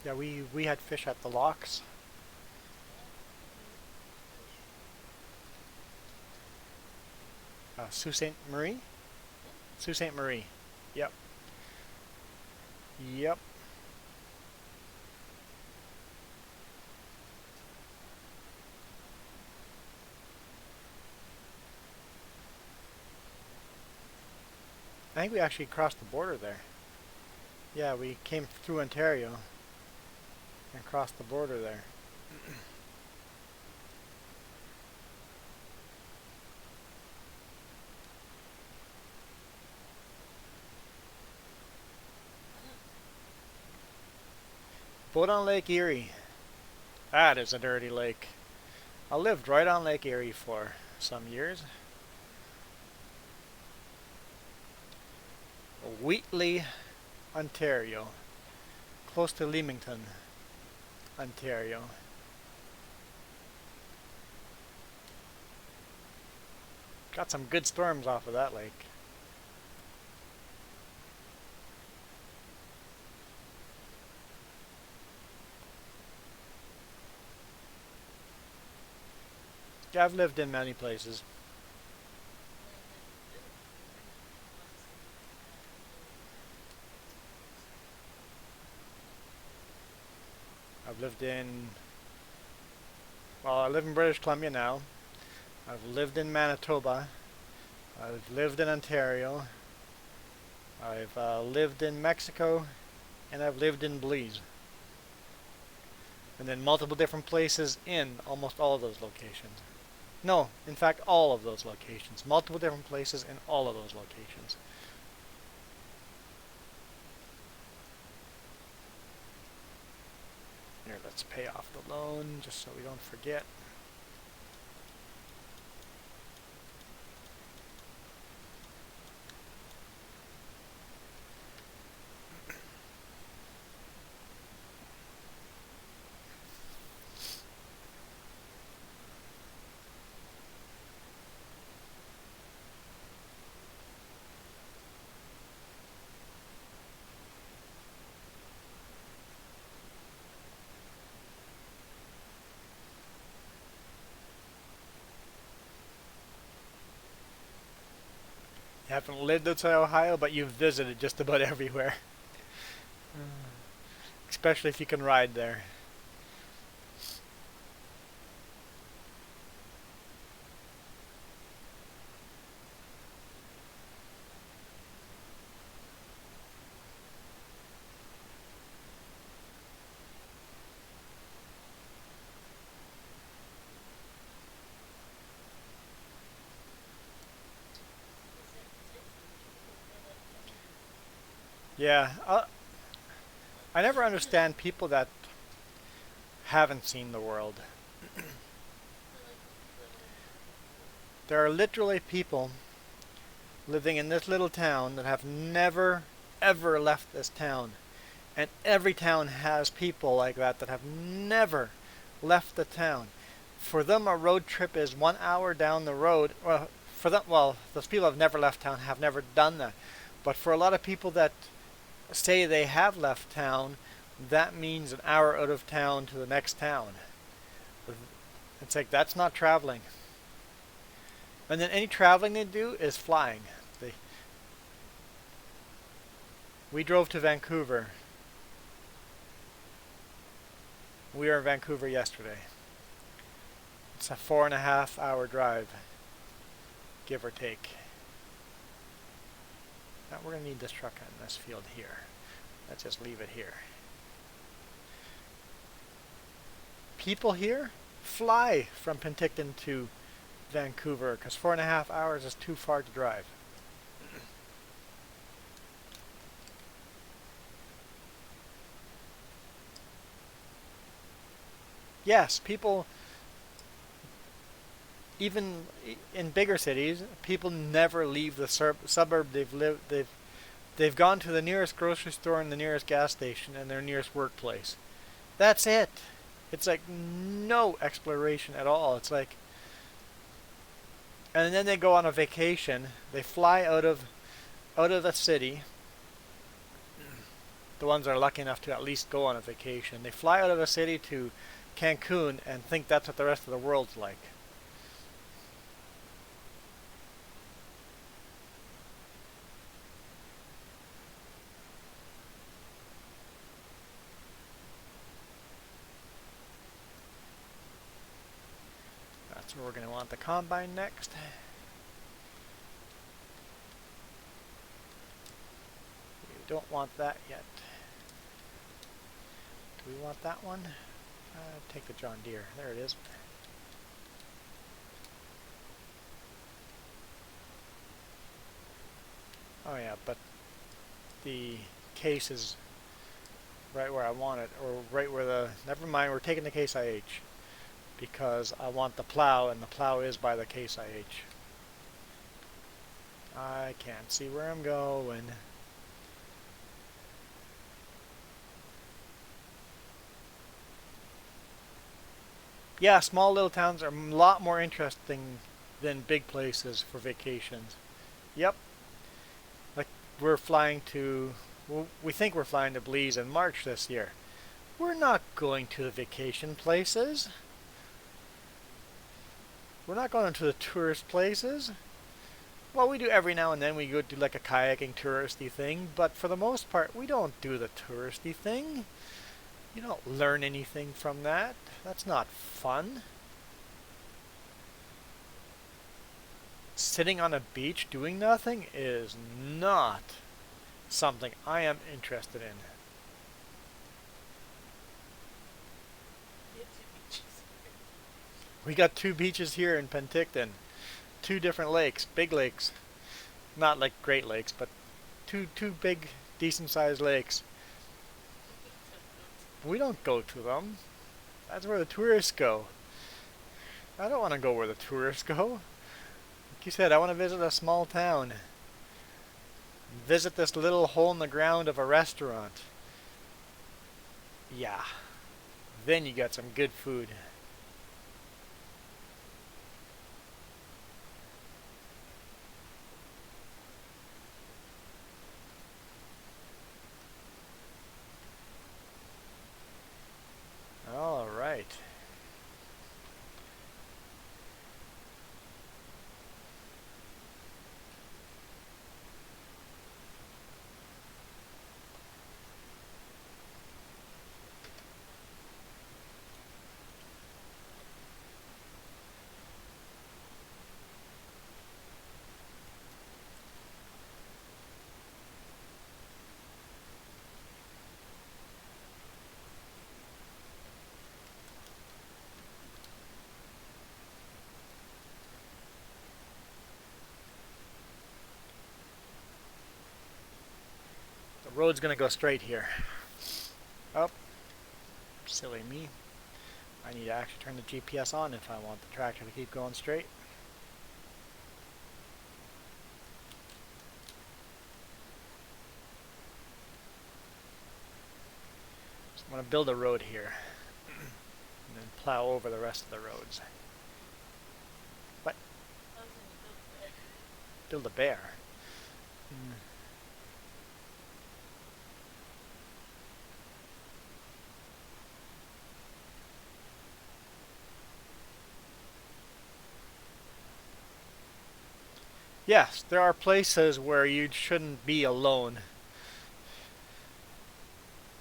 Yeah, we had fish at the locks. Sault Ste. Marie? Sault Ste. Marie. Yep. Yep. I think we actually crossed the border there. Yeah, we came through Ontario and crossed the border there. Boat on Lake Erie. That is a dirty lake. I lived right on Lake Erie for some years. Wheatley, Ontario. Close to Leamington, Ontario. Got some good storms off of that lake. Yeah, I've lived in many places. I've lived in, well, I live in British Columbia now. I've lived in Manitoba. I've lived in Ontario. I've lived in Mexico, and I've lived in Belize. And then multiple different places in almost all of those locations. No, in fact, all of those locations. Multiple different places in all of those locations. Here, let's pay off the loan just so we don't forget. You haven't lived outside Ohio, but you've visited just about everywhere. Especially if you can ride there. Yeah, I never understand people that haven't seen the world. There are literally people living in this little town that have never, ever left this town. And every town has people like that that have never left the town. For them, a road trip is 1 hour down the road. Well, for them, well, those people have never left town have never done that. But for a lot of people that say they have left town, that means an hour out of town to the next town. It's like, that's not traveling. And then any traveling they do is flying. We drove to Vancouver. We were in Vancouver yesterday. It's a 4.5 hour drive, give or take. Now we're going to need this truck in this field here. Let's just leave it here. People here fly from Penticton to Vancouver because 4.5 hours is too far to drive. Yes, people, even in bigger cities, people never leave the suburb they've gone to the nearest grocery store and the nearest gas station and their nearest workplace. That's it. It's like no exploration at all. It's like, and then they go on a vacation. They fly out of the city. the ones that are lucky enough to at least go on a vacation. They fly out of a city to Cancun and think that's what the rest of the world's like. That's where we're going to want the combine next. We don't want that yet. Do we want that one? Take the John Deere. There it is. Oh yeah, but the case is right where I want it, or right where the... Never mind, we're taking the Case IH. Because I want the plow, and the plow is by the Case IH. I can't see where I'm going. Yeah, small little towns are a lot more interesting than big places for vacations. Yep. Like, we're flying to... Well, we think we're flying to Belize in March this year. We're not going to the vacation places. We're not going to the tourist places. Well, we do every now and then. We go do like a kayaking touristy thing. But for the most part, we don't do the touristy thing. You don't learn anything from that. That's not fun. Sitting on a beach doing nothing is not something I am interested in. We got 2 beaches here in Penticton. 2 different lakes, big lakes. Not like Great Lakes, but two big, decent-sized lakes. We don't go to them. That's where the tourists go. I don't want to go where the tourists go. Like you said, I want to visit a small town. Visit this little hole in the ground of a restaurant. Yeah. Then you got some good food. All right. The road's gonna go straight here. Oh, silly me. I need to actually turn the GPS on if I want the tractor to keep going straight. So I'm gonna build a road here and then plow over the rest of the roads. What? Build a bear. Yes, there are places where you shouldn't be alone.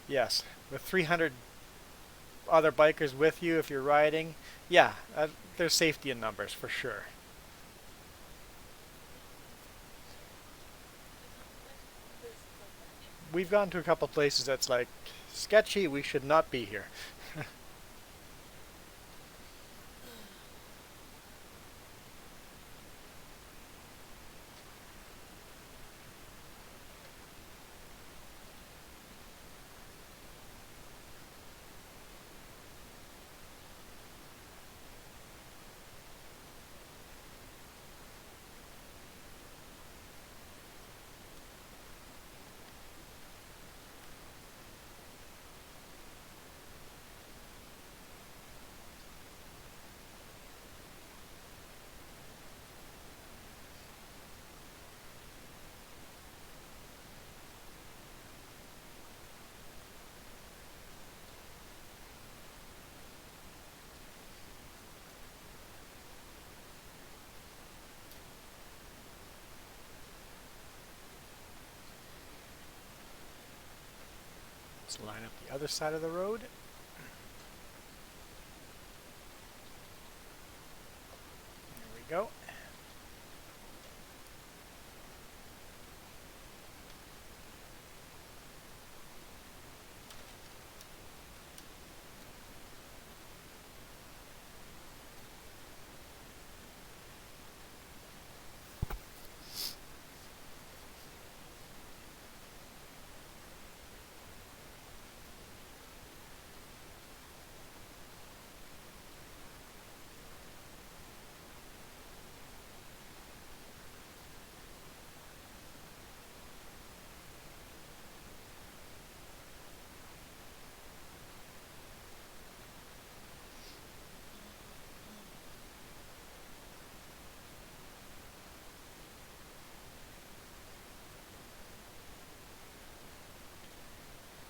Yes, with 300 other bikers with you if you're riding. Yeah, there's safety in numbers for sure. We've gone to a couple places that's like sketchy, we should not be here. Let's line up the other side of the road. There we go.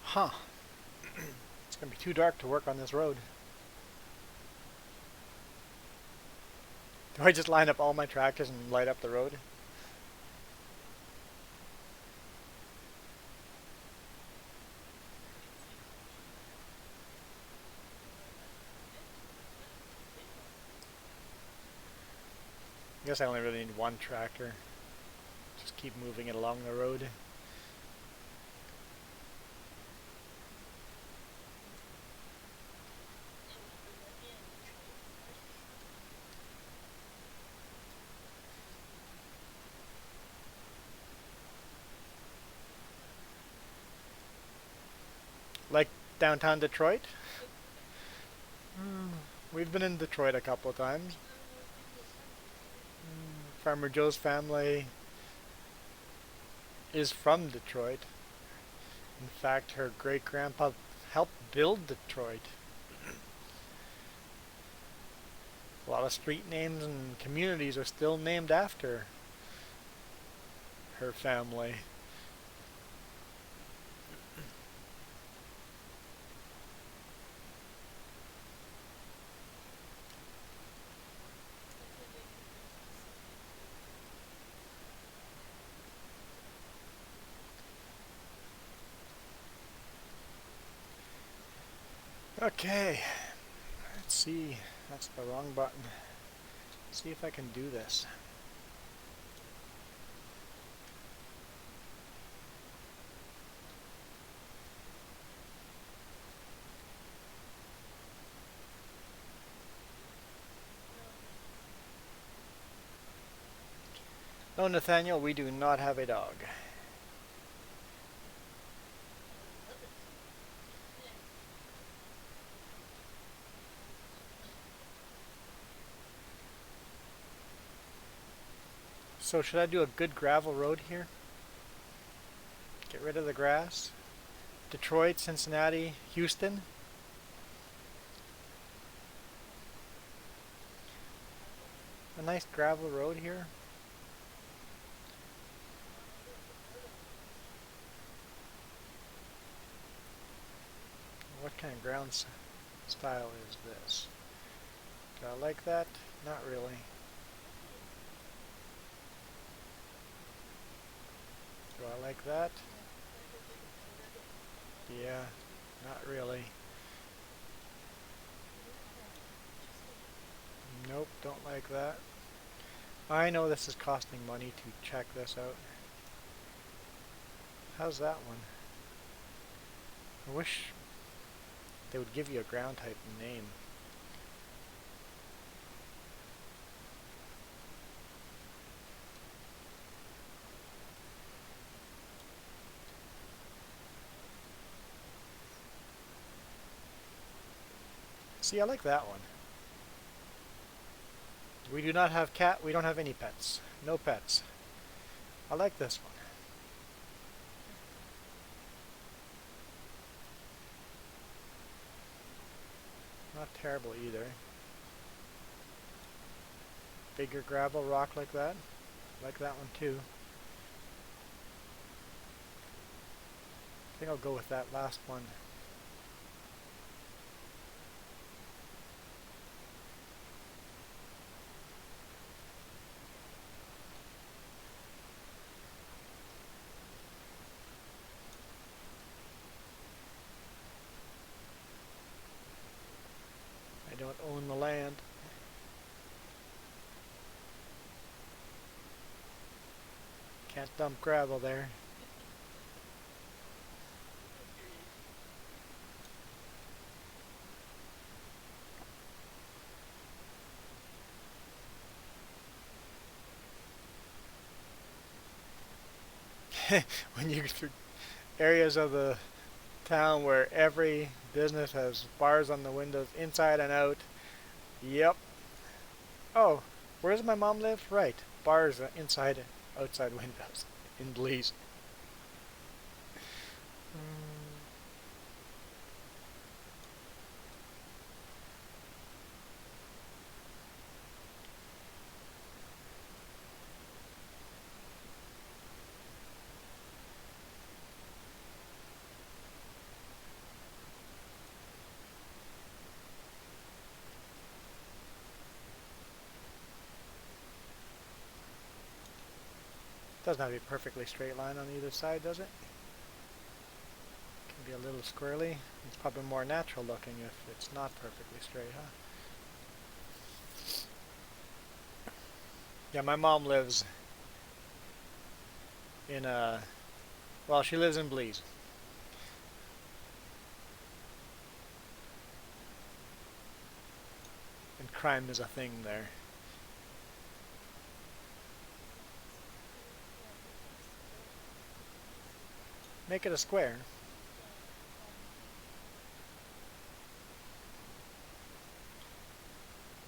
Huh. It's going to be too dark to work on this road. Do I just line up all my tractors and light up the road? I guess I only really need one tractor. Just keep moving it along the road. Like downtown Detroit? We've been in Detroit a couple of times. Farmer Joe's family is from Detroit. In fact, her great-grandpa helped build Detroit. A lot of street names and communities are still named after her family. Okay, let's see. That's the wrong button. Let's see if I can do this. No, Nathaniel, we do not have a dog. So should I do a good gravel road here? Get rid of the grass? Detroit, Cincinnati, Houston? A nice gravel road here? What kind of ground style is this? Do I like that? Not really. Do I like that? Yeah, not really. Nope, don't like that. I know this is costing money to check this out. How's that one? I wish they would give you a ground type name. See, I like that one. We do not have we don't have any pets. No pets. I like this one. Not terrible either. Bigger gravel rock like that. Like that one too. I think I'll go with that last one. Can't dump gravel there. When you through areas of the town where every business has bars on the windows inside and out. Yep. Oh, where does my mom live? Right. Bars inside and outside windows in Belize. Doesn't have to be a perfectly straight line on either side, does it? Can be a little squirrely. It's probably more natural looking if it's not perfectly straight, huh? Yeah, my mom lives in well, she lives in Belize. And crime is a thing there. Make it a square.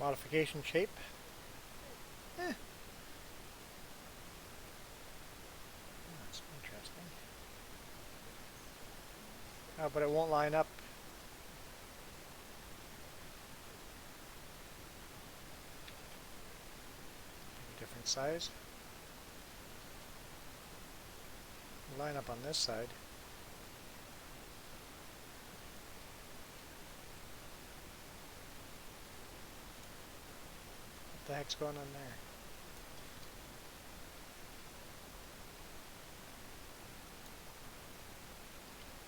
Modification shape. Eh. That's interesting. Oh, but it won't line up. Different size. Line up on this side. What the heck's going on there?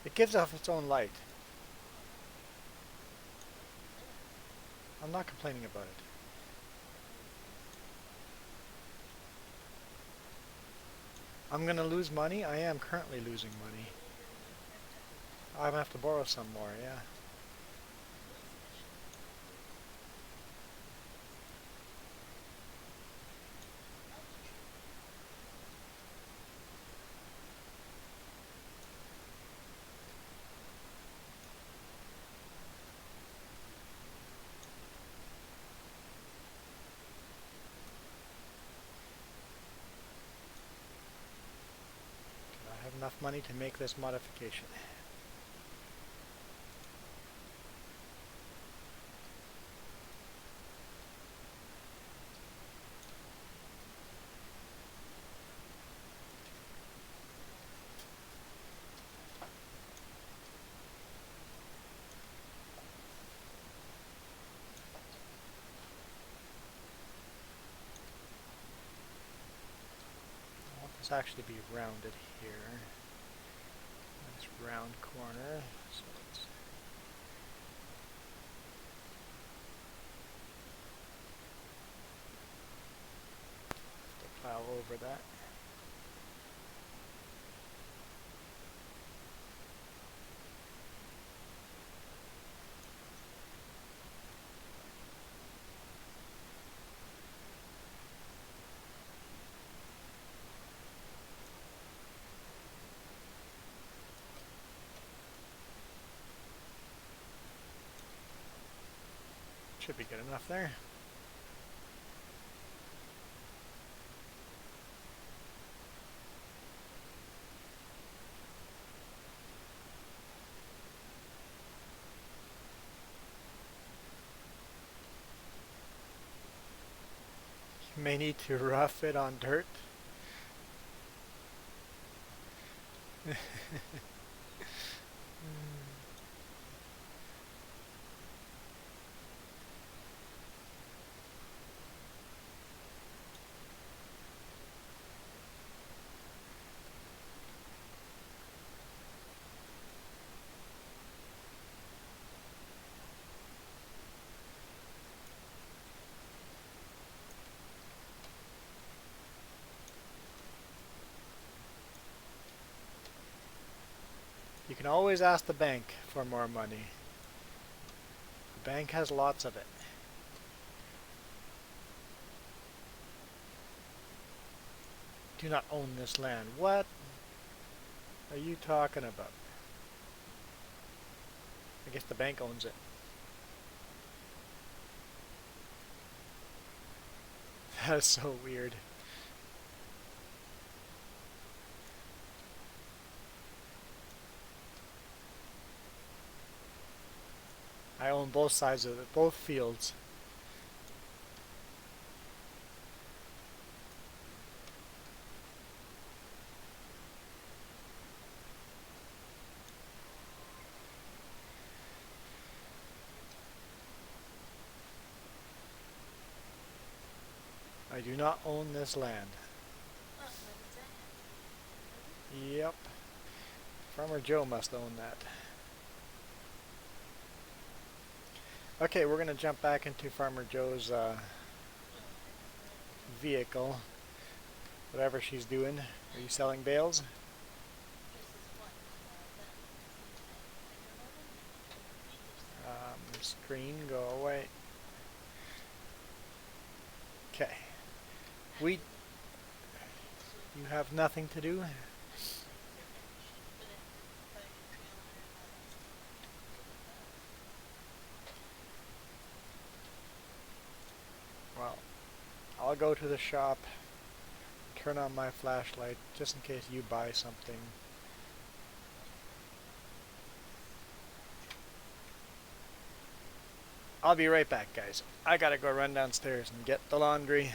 It gives off its own light. I'm not complaining about it. I'm gonna lose money? I am currently losing money. I'm gonna have to borrow some more, yeah. I have enough money to make this modification. I want this actually be rounded here. This round corner. So let's plow over that. Should be good enough there. You may need to rough it on dirt. can always ask the bank for more money. The bank has lots of it. Do not own this land. What are you talking about? I guess the bank owns it. That is so weird. I own both sides of it, both fields. I do not own this land. Yep. Farmer Joe must own that. Okay, we're going to jump back into Farmer Joe's vehicle. Whatever she's doing. Are you selling bales? Screen, go away. Okay. You have nothing to do? Well, I'll go to the shop, turn on my flashlight, just in case you buy something. I'll be right back, guys. I gotta go run downstairs and get the laundry.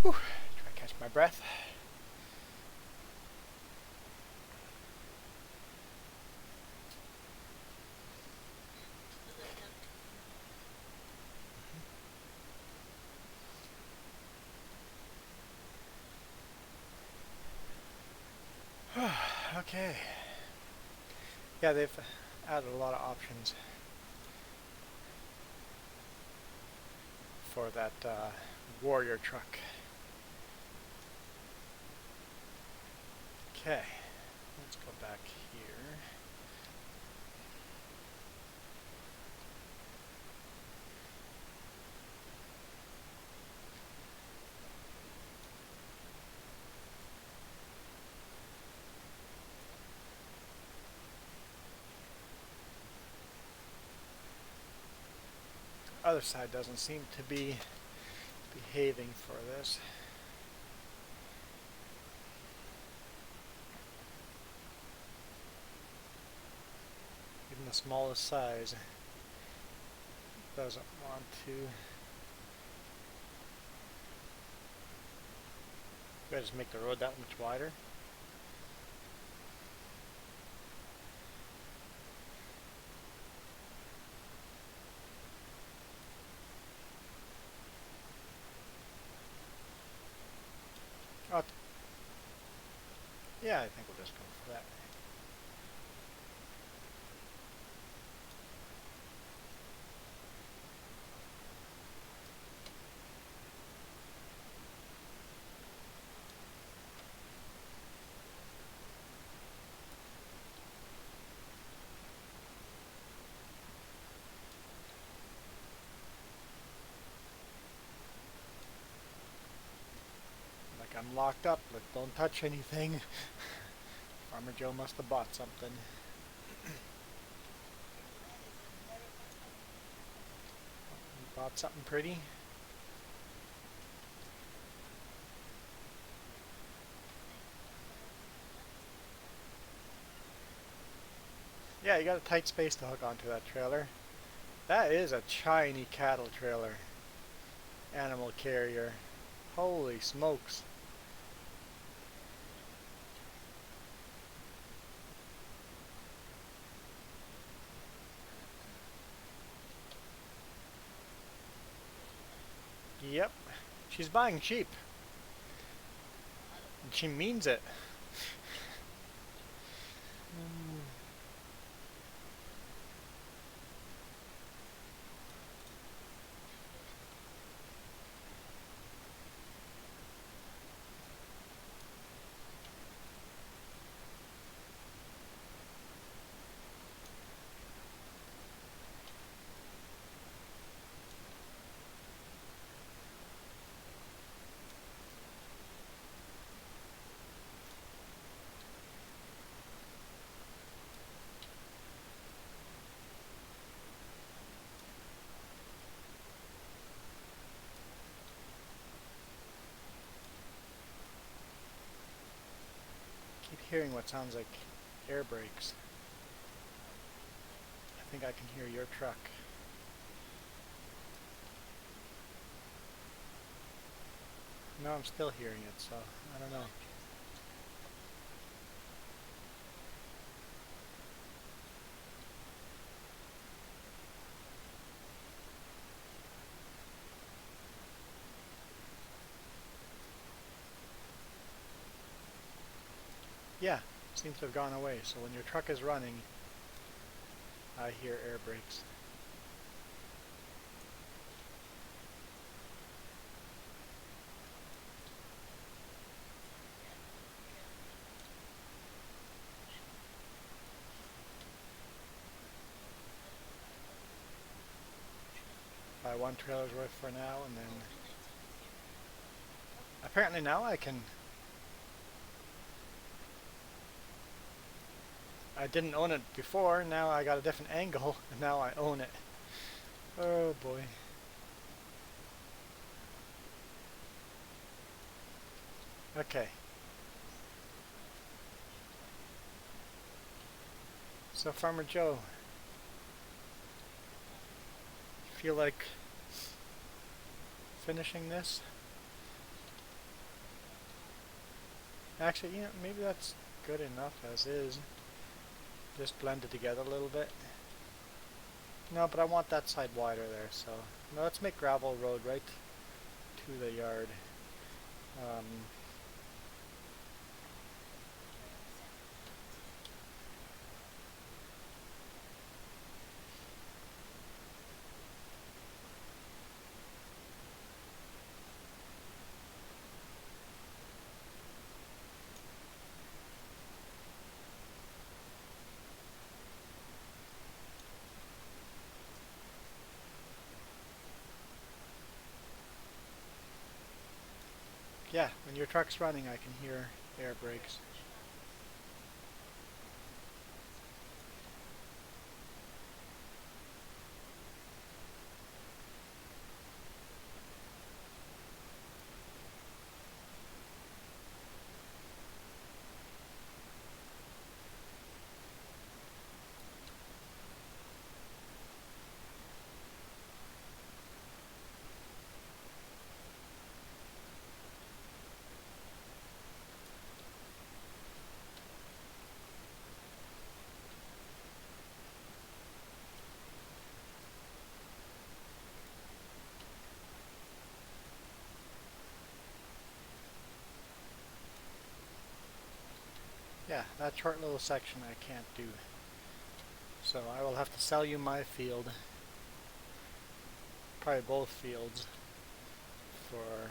Whew. Try to catch my breath. Okay. Yeah, they've added a lot of options for that warrior truck. Okay, let's go back here. Other side doesn't seem to be behaving for this. Even the smallest size doesn't want to. Do I just make the road that much wider? Oh, yeah, I think we'll just go for that. Like I'm locked up, but don't touch anything. Farmer Joe must have bought something. He bought something pretty. Yeah, you got a tight space to hook onto that trailer. That is a shiny cattle trailer. Animal carrier. Holy smokes. Yep. She's buying cheap. And she means it. Keep hearing what sounds like air brakes. I think I can hear your truck. No, I'm still hearing it, so I don't know. Yeah, it seems to have gone away. So when your truck is running, I hear air brakes. Buy one trailer's worth for now, and then apparently now I can. I didn't own it before, now I got a different angle, and now I own it. Oh boy. Okay. So Farmer Joe, feel like finishing this? Actually, maybe that's good enough as is. Just blend it together a little bit. No, but I want that side wider there, so no, let's make gravel road right to the yard. Um, yeah, when your truck's running, I can hear air brakes. Yeah, that short little section I can't do. So I will have to sell you my field, probably both fields, for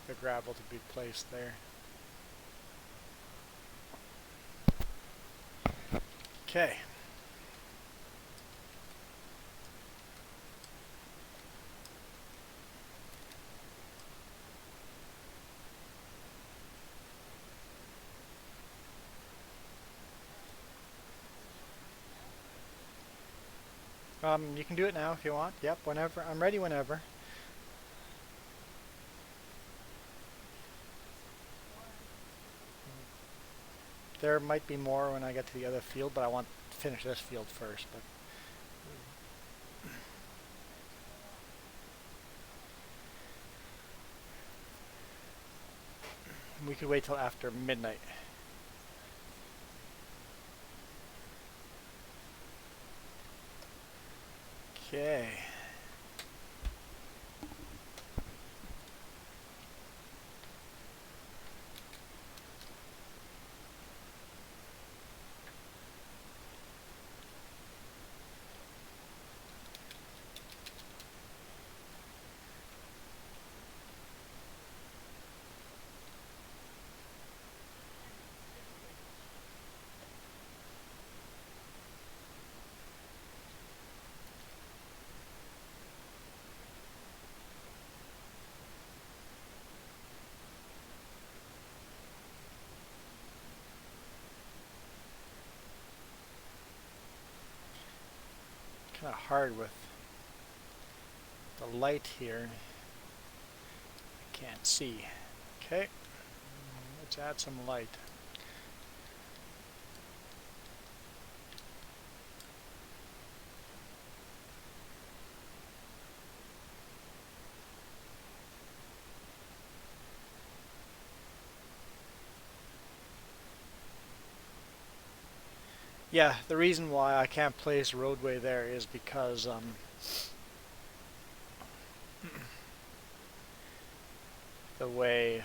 the gravel to be placed there. Okay. You can do it now if you want. Yep, whenever. I'm ready whenever. There might be more when I get to the other field, but I want to finish this field first. But we could wait till after midnight. Okay. Kind of hard with the light here. I can't see. Okay. Let's add some light. Yeah, the reason why I can't place a roadway there is because the way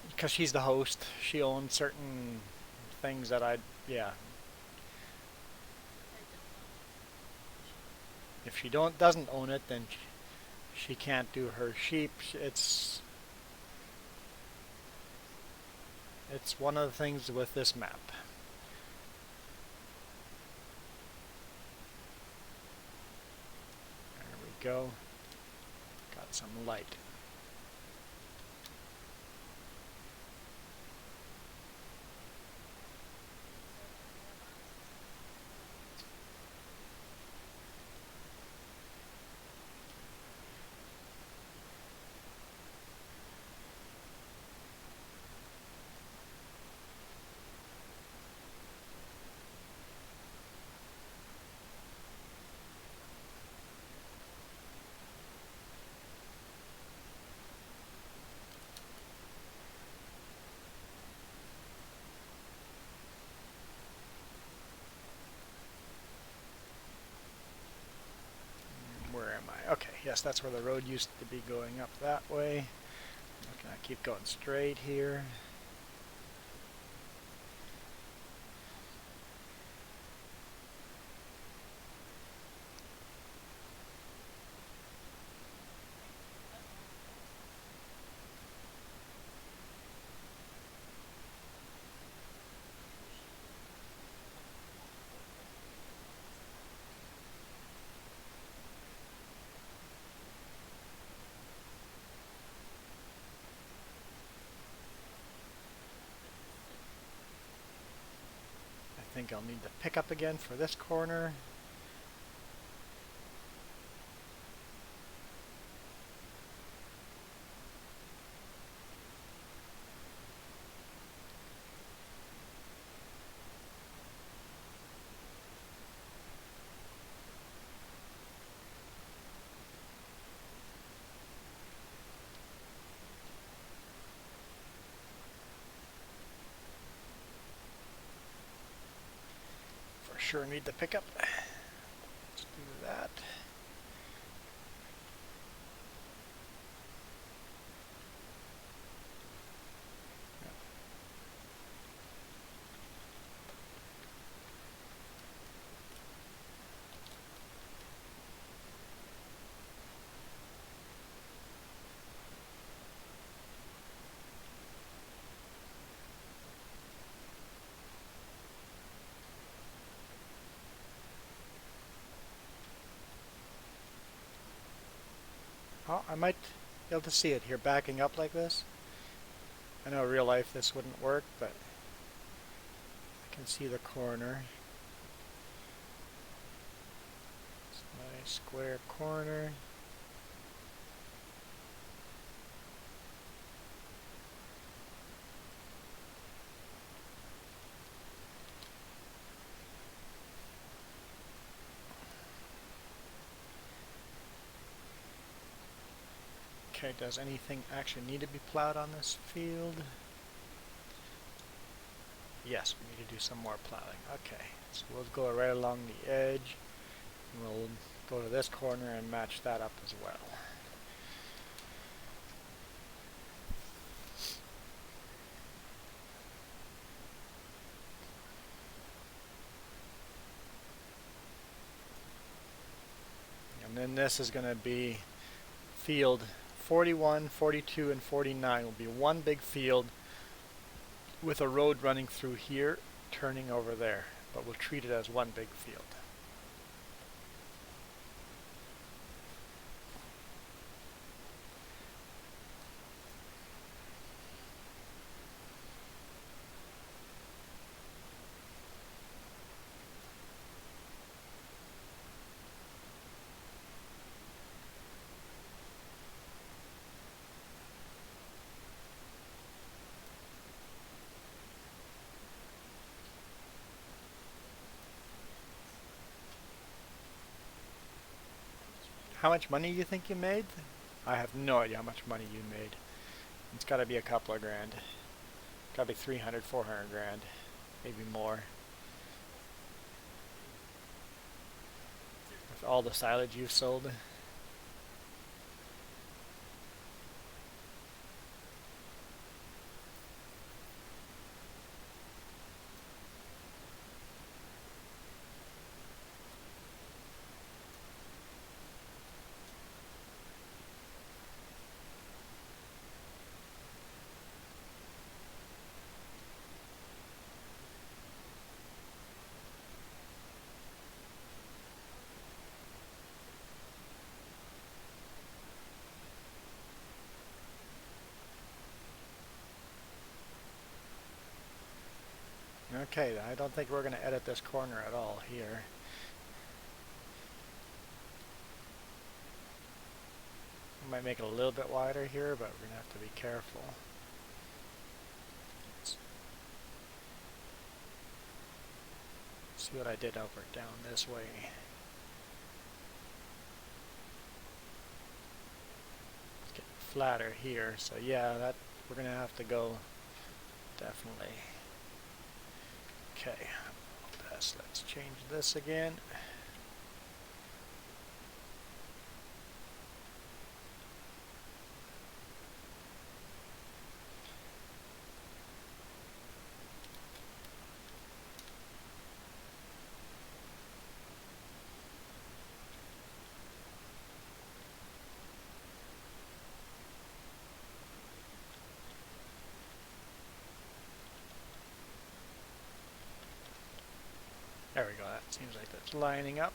because she's the host, she owns certain things that yeah. If she doesn't own it, then she can't do her sheep. It's one of the things with this map. There we go. Got some light. guess that's where the road used to be, going up that way. I'm gonna keep going straight here. I think I'll need the pickup again for this corner. Sure need the pickup. Let's do that. Oh, I might be able to see it here backing up like this. I know in real life this wouldn't work, but I can see the corner. It's a nice square corner. Okay, does anything actually need to be plowed on this field? Yes, we need to do some more plowing. Okay, so we'll go right along the edge, and we'll go to this corner and match that up as well. And then this is going to be field 41, 42, and 49 will be one big field with a road running through here, turning over there, but we'll treat it as one big field. How much money do you think you made? I have no idea how much money you made. It's got to be a couple of grand. Got to be 300, 400 grand, maybe more. With all the silage you've sold. Okay, I don't think we're going to edit this corner at all here. We might make it a little bit wider here, but we're going to have to be careful. Let's see what I did over down this way. It's getting flatter here, so yeah, that we're going to have to go definitely. Okay, let's change this again. Seems like that's lining up.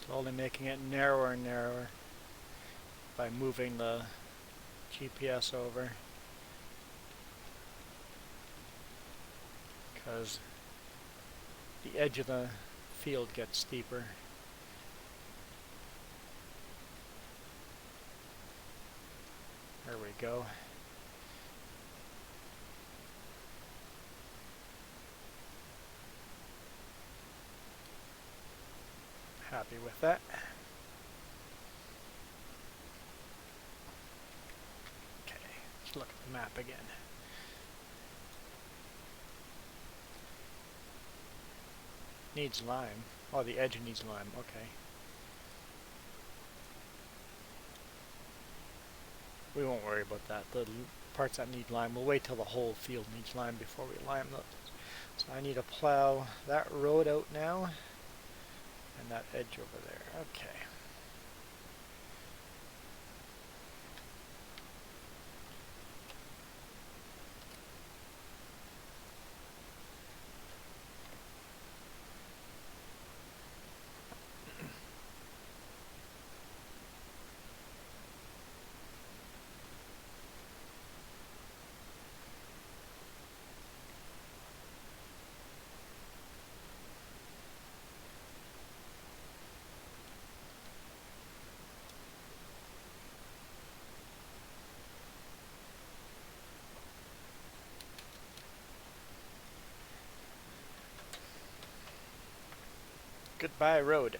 Slowly making it narrower and narrower by moving the GPS over, because the edge of the field gets steeper. There we go. Happy with that. Okay, let's look at the map again. Needs lime. Oh, the edge needs lime. Okay. We won't worry about that. The parts that need lime, we'll wait till the whole field needs lime before we lime those. So I need to plow that road out now, and that edge over there. Okay. Goodbye, road.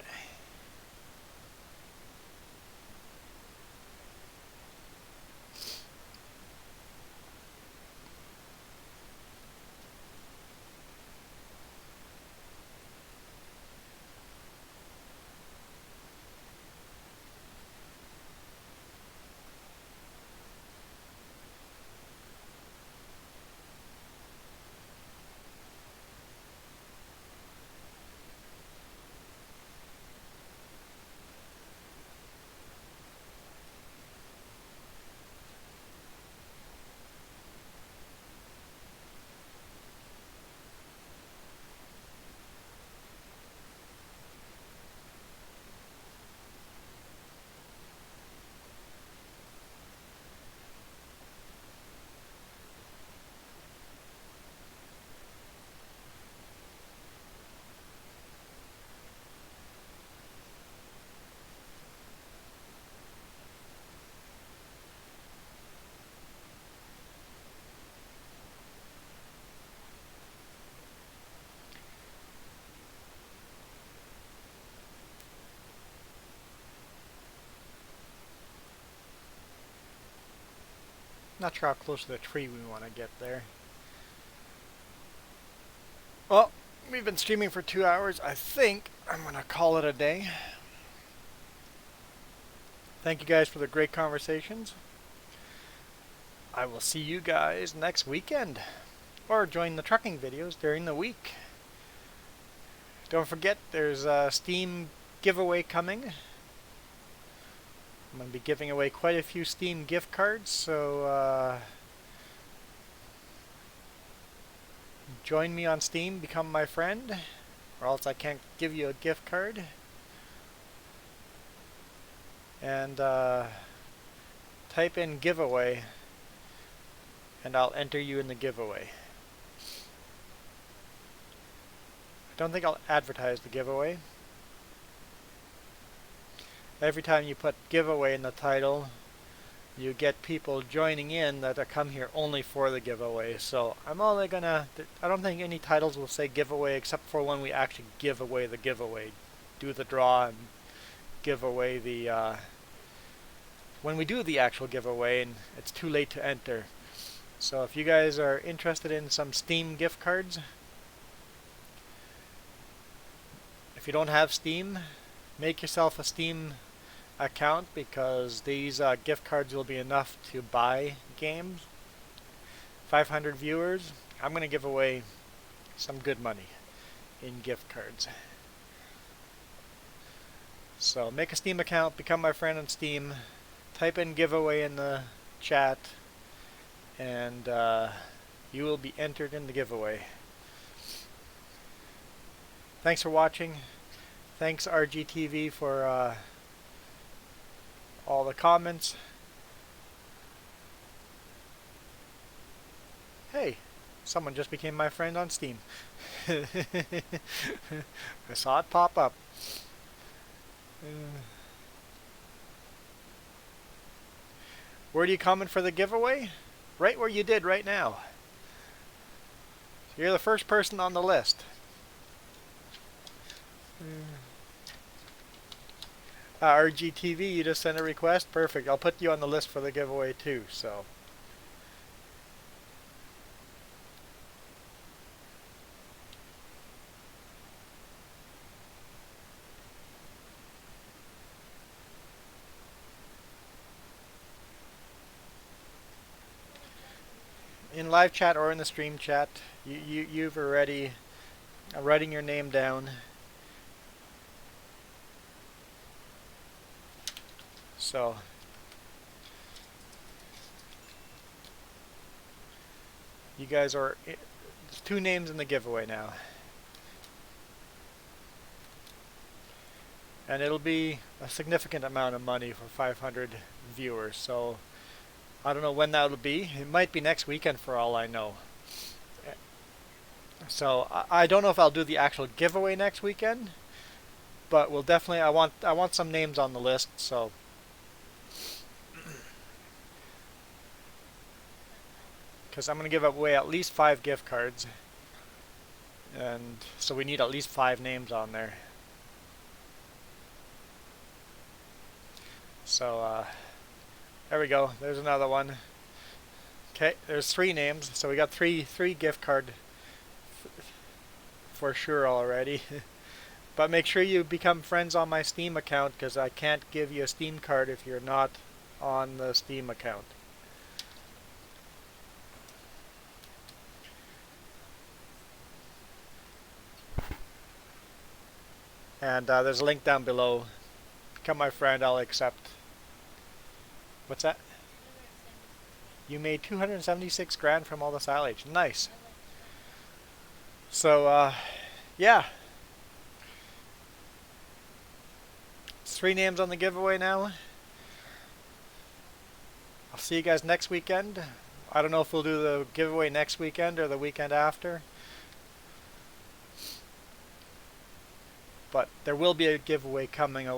Not sure how close to the tree we want to get there. Well, we've been streaming for 2 hours. I think I'm going to call it a day. Thank you guys for the great conversations. I will see you guys next weekend. Or join the trucking videos during the week. Don't forget, there's a Steam giveaway coming. I'm going to be giving away quite a few Steam gift cards, so join me on Steam, become my friend, or else I can't give you a gift card. And type in giveaway, and I'll enter you in the giveaway. I don't think I'll advertise the giveaway. every time you put giveaway in the title, you get people joining in that are come here only for the giveaway. So I'm only gonna, I don't think any titles will say giveaway except for when we actually give away the giveaway. Do the draw and give away the, when we do the actual giveaway and it's too late to enter. So if you guys are interested in some Steam gift cards, if you don't have Steam, make yourself a Steam account because these gift cards will be enough to buy games. 500 viewers, I'm going to give away some good money in gift cards. So make a Steam account, become my friend on Steam, type in giveaway in the chat, and you will be entered in the giveaway. Thanks for watching. Thanks RGTV for all the comments. Hey, someone just became my friend on Steam. I saw it pop up. Where do you comment for the giveaway? Right where you did right now. You're the first person on the list. RGTV, you just sent a request? Perfect. I'll put you on the list for the giveaway too, so. In live chat or in the stream chat, you've already writing your name down. So you guys are, there's 2 names in the giveaway now. And it'll be a significant amount of money for 500 viewers. So I don't know when that'll be. It might be next weekend for all I know. So I don't know if I'll do the actual giveaway next weekend, but we'll definitely, I want some names on the list, so because I'm going to give away at least 5 gift cards, and so we need at least 5 names on there. So there we go. There's another one. Okay, there's 3 names, so we got three gift card for sure already. But make sure you become friends on my Steam account because I can't give you a Steam card if you're not on the Steam account. And there's a link down below. Become my friend, I'll accept. What's that? You made 276 grand from all the silage. Nice. So, yeah. It's 3 names on the giveaway now. I'll see you guys next weekend. I don't know if we'll do the giveaway next weekend or the weekend after. But there will be a giveaway coming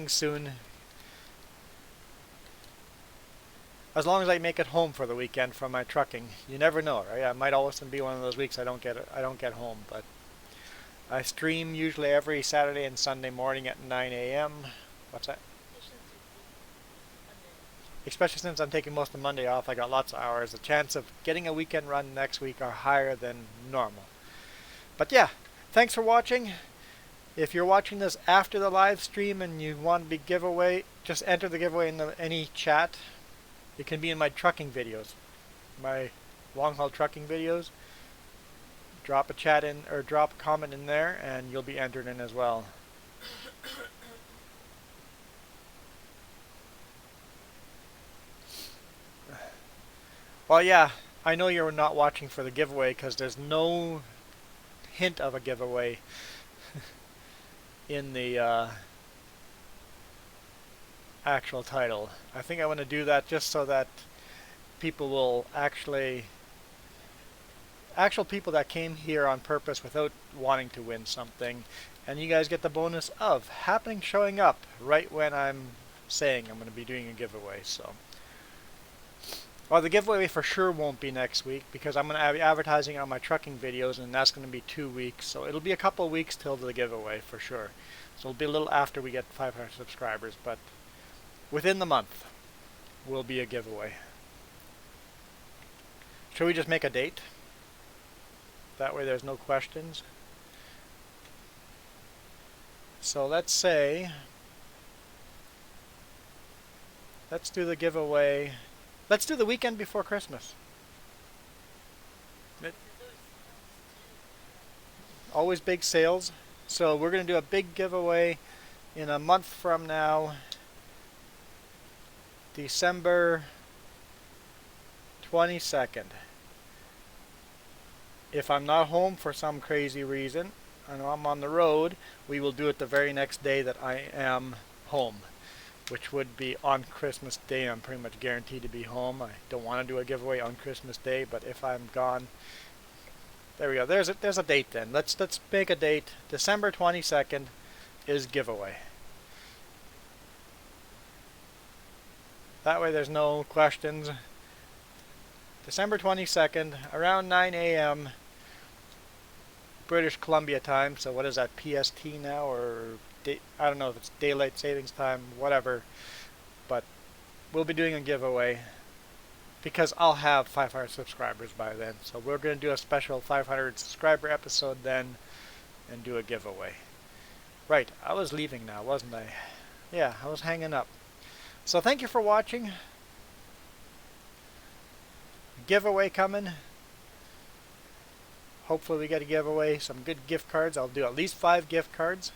soon. As long as I make it home for the weekend from my trucking. You never know, right? I might always be one of those weeks I don't get home, but I stream usually every Saturday and Sunday morning at 9 a.m. What's that? Especially since I'm taking most of Monday off, I got lots of hours. The chance of getting a weekend run next week are higher than normal. But yeah, thanks for watching. If you're watching this after the live stream and you want to be giveaway, just enter the giveaway in any chat. It can be in my trucking videos, my long haul trucking videos. Drop a chat in or drop a comment in there and you'll be entered in as well. Well, yeah, I know you're not watching for the giveaway because there's no hint of a giveaway in the actual title. I think I want to do that just so that people will actually actual people that came here on purpose without wanting to win something. And you guys get the bonus of showing up right when I'm saying I'm going to be doing a giveaway. So, well, the giveaway for sure won't be next week because I'm going to be advertising on my trucking videos, and that's going to be 2 weeks. So it'll be a couple of weeks till the giveaway for sure. So it'll be a little after we get 500 subscribers, but within the month will be a giveaway. Should we just make a date? That way there's no questions. So let's say, let's do the giveaway. Let's do the weekend before Christmas. Always big sales. So we're going to do a big giveaway in a month from now, December 22nd. If I'm not home for some crazy reason, I know I'm on the road, we will do it the very next day that I am home, which would be on Christmas Day. I'm pretty much guaranteed to be home. I don't want to do a giveaway on Christmas Day, but if I'm gone, there we go. There's a date then. Let's make a date. December 22nd is giveaway. That way there's no questions. December 22nd, around 9 a.m. British Columbia time. So what is that, PST now? Or I don't know if it's daylight savings time, whatever. But we'll be doing a giveaway because I'll have 500 subscribers by then. So we're going to do a special 500 subscriber episode then and do a giveaway. Right, I was leaving now, wasn't I? Yeah, I was hanging up. So thank you for watching. Giveaway coming. Hopefully we get a giveaway, some good gift cards. I'll do at least 5 gift cards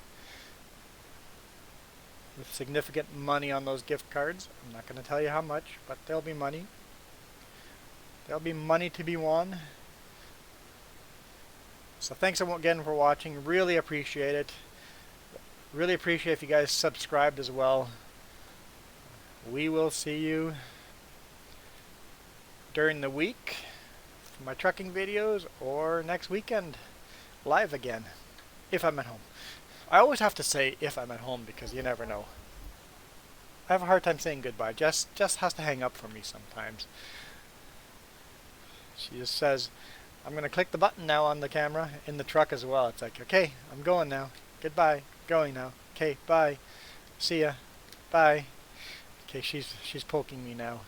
with significant money on those gift cards. I'm not going to tell you how much, but there'll be money. There'll be money to be won. So thanks again for watching. Really appreciate it. Really appreciate if you guys subscribed as well. We will see you during the week for my trucking videos, or next weekend live again if I'm at home. I always have to say if I'm at home because you never know. I have a hard time saying goodbye. Jess has to hang up for me sometimes. She just says, I'm going to click the button now on the camera in the truck as well. It's like, okay, I'm going now. Goodbye. Going now. Okay, bye. See ya. Bye. Okay, she's poking me now.